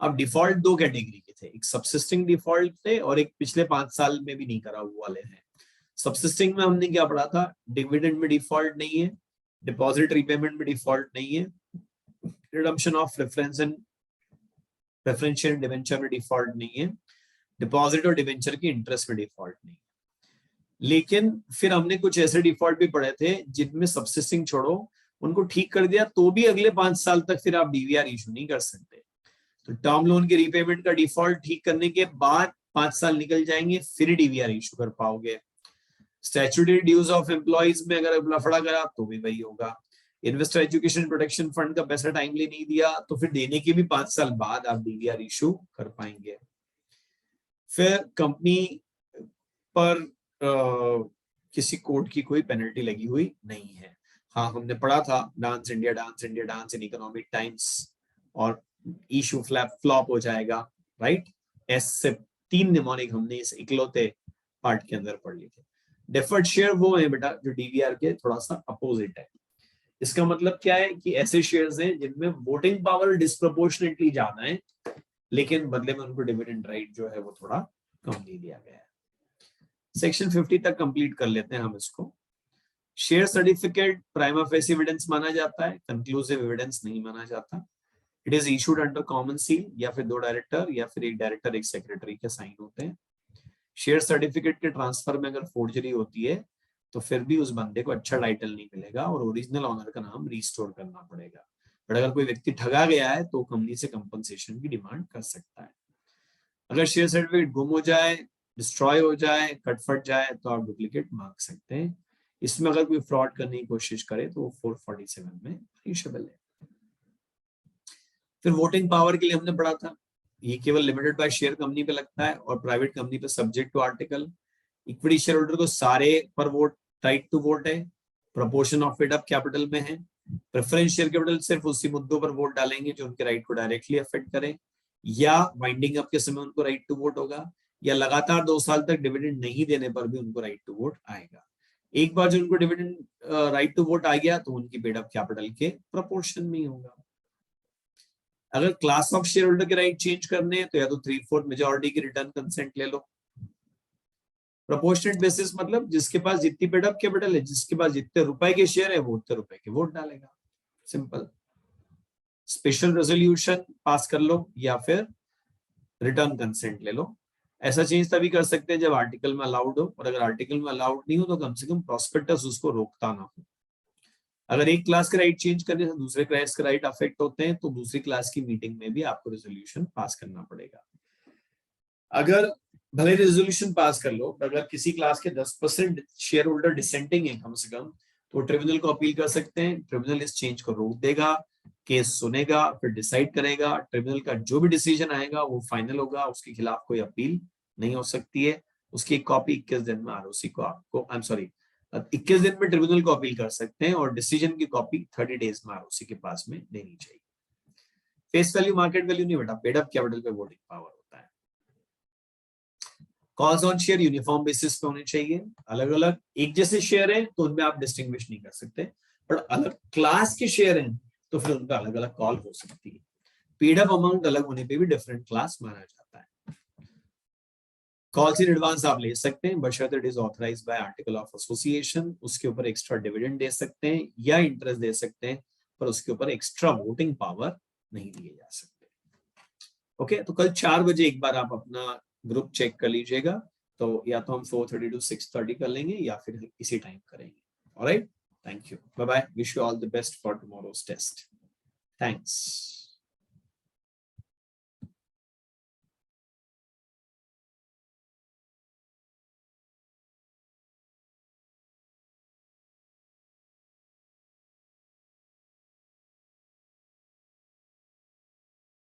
अब डिफॉल्ट दो कैटेगरी के थे, एक सबसिस्टिंग डिफॉल्ट थे और एक पिछले 5 साल में भी नहीं करा हुआ वाले हैं। सबसिस्टिंग में हमने क्या पढ़ा था, डिविडेंड में डिफॉल्ट नहीं है, डिपॉजिट रीपेमेंट में डिफॉल्ट नहीं है, redemption of preference and preferential debenture में डिफॉल्ट नहीं है, डिपॉजिट और डिवेंचर की इंटरेस्ट में डिफॉल्ट नहीं है। लेकिन फिर हमने कुछ ऐसे डिफॉल्ट भी पढ़े थे जिनमें सबसिस्टिंग छोड़ो, उनको ठीक कर दिया तो भी अगले 5 साल तक फिर आप डीवीआर इशू नहीं कर सकते। तो टर्म लोन के रीपेमेंट का डिफॉल्ट ठीक करने के बाद 5 साल निकल जाएंगे, फिर डीवीआर इशू कर पाओगे। स्टैट्यूटरी ड्यूज ऑफ एम्प्लॉइज में अगर लफड़ा करा तो भी वही होगा। इन्वेस्टर एजुकेशन प्रोटेक्शन फंड का पैसा टाइमली नहीं दिया तो फिर देने के भी 5 साल बाद आप डीवीआर इशू कर पाएंगे। फिर कंपनी पर किसी कोर्ट की कोई पेनल्टी लगी हुई नहीं है। हाँ, हमने पढ़ा था dance India, dance in economic times और इशू फ्लॉप हो जाएगा, राइट। ऐसे 3 निमोनिक हमने इस इकलौते पार्ट के अंदर पढ़ लिए थे। डेफर्ड शेयर वो है बेटा जो डीवीआर के थोड़ा सा अपोजिट है। इसका मतलब क्या है कि ऐसे शेयर्स हैं जिनमें वोटिंग पावर डिस्प्रोपोर्शनेटली ज्यादा है लेकिन बदले में उनको डिविडेंड राइट जो है वो थोड़ा कम दे दिया गया है। सेक्शन 50 तक कंप्लीट कर लेते हैं हम इसको। Share certificate prima facie evidence माना जाता है, कंक्लूसिव एविडेंस नहीं माना जाता। It is issued under common seal, या फिर 2 डायरेक्टर या फिर 1 डायरेक्टर 1 सेक्रेटरी के साइन होते हैं। शेयर सर्टिफिकेट के ट्रांसफर में अगर फोर्जरी होती है तो फिर भी उस बंदे को अच्छा टाइटल नहीं मिलेगा और ओरिजिनल ऑनर का नाम रिस्टोर करना पड़ेगा। बट अगर कोई व्यक्ति ठगा गया है तो कंपनी से कंपनसेशन की डिमांड कर सकता है। अगर शेयर सर्टिफिकेट गुम हो जाए, डिस्ट्रॉय हो जाए, कट फट जाए तो आप डुप्लीकेट मांग सकते हैं। इसमें अगर कोई फ्रॉड करने की कोशिश करे तो वो 447 में पनिशेबल है। फिर वोटिंग पावर के लिए हमने पढ़ा था, ये केवल लिमिटेड बाय शेयर कंपनी पे लगता है और प्राइवेट कंपनी पे subject to article. Equity share holder को सारे पर वोट राइट टू वोट है, proportion of paid up capital में है। प्रेफरेंस शेयर कैपिटल सिर्फ उसी मुद्दों पर वोट डालेंगे जो उनके राइट को डायरेक्टली अफेक्ट करें, या वाइंडिंग अप के समय उनको राइट टू वोट होगा, या लगातार 2 साल तक डिविडेंड नहीं देने पर भी उनको राइट टू वोट आएगा। एक बार जो उनको डिविडेंड राइट टू वोट आ गया तो उनकी पेड अप कैपिटल के प्रोपोर्शन में ही होगा। अगर क्लास ऑफ शेयर होल्डर के राइट चेंज करने हैं तो या तो 3/4 मेजॉरिटी की रिटर्न कंसेंट ले लो। प्रोपोर्शनेट बेसिस मतलब जिसके पास जितनी पेड अप कैपिटल है, जिसके पास जितने रुपए के शेयर है वो उतने रुपए के वोट डालेगा, सिंपल। स्पेशल रेजोल्यूशन पास कर लो या फिर रिटर्न कंसेंट ले लो। ऐसा चेंज तभी कर सकते हैं जब आर्टिकल में अलाउड हो, और अगर आर्टिकल में अलाउड नहीं हो तो कम से कम प्रोस्पेक्टस उसको रोकता ना हो। अगर एक क्लास के राइट चेंज करने से दूसरे क्लास के राइट अफेक्ट होते हैं तो दूसरी क्लास की मीटिंग में भी आपको रेजोल्यूशन पास करना पड़ेगा। अगर भले रेजोल्यूशन पास कर लो, अगर किसी क्लास के 10% शेयर होल्डर डिसेंटिंग है कम से कम, तो ट्रिब्यूनल को अपील कर सकते हैं। ट्रिब्यूनल इस चेंज को रोक देगा, केस सुनेगा, फिर डिसाइड करेगा। ट्रिब्यूनल का जो भी डिसीजन आएगा वो फाइनल होगा, उसके खिलाफ कोई अपील नहीं हो सकती है। उसकी एक कॉपी 21 दिन में आरओसी को आपको 21 दिन में ट्रिब्यूनल को अपील कर सकते हैं और डिसीजन की कॉपी 30 डेज में आरओसी के पास में देनी चाहिए। फेस वैल्यू मार्केट वैल्यू नहीं बेटा, पेड अप कैपिटल पे वोटिंग पावर होता है। Calls on share uniform basis पे होने चाहिए। अलग अलग एक जैसे शेयर है तो उनमें आप डिस्टिंग्विश नहीं कर सकते, पर अलग क्लास के शेयर हैं तो फिर उनका अलग अलग कॉल हो सकती है। पेड अप अमाउंट अलग होने पे भी डिफरेंट क्लास माना जाता है। कॉल्स इन एडवांस आप ले सकते हैं बशर्ते it is authorised bye article of association. उसके ऊपर एक्स्ट्रा डिविडेंड दे सकते हैं या इंटरेस्ट दे सकते हैं, पर उसके ऊपर एक्स्ट्रा वोटिंग पावर नहीं दिए जा सकते। ओके, तो कल 4 बजे एक बार आप अपना ग्रुप चेक कर लीजिएगा, तो या तो हम 4:30 to 6:30 कर लेंगे या फिर इसी टाइम करेंगे। Alright, thank you, bye bye, wish you all the best for tomorrow's test. Thanks.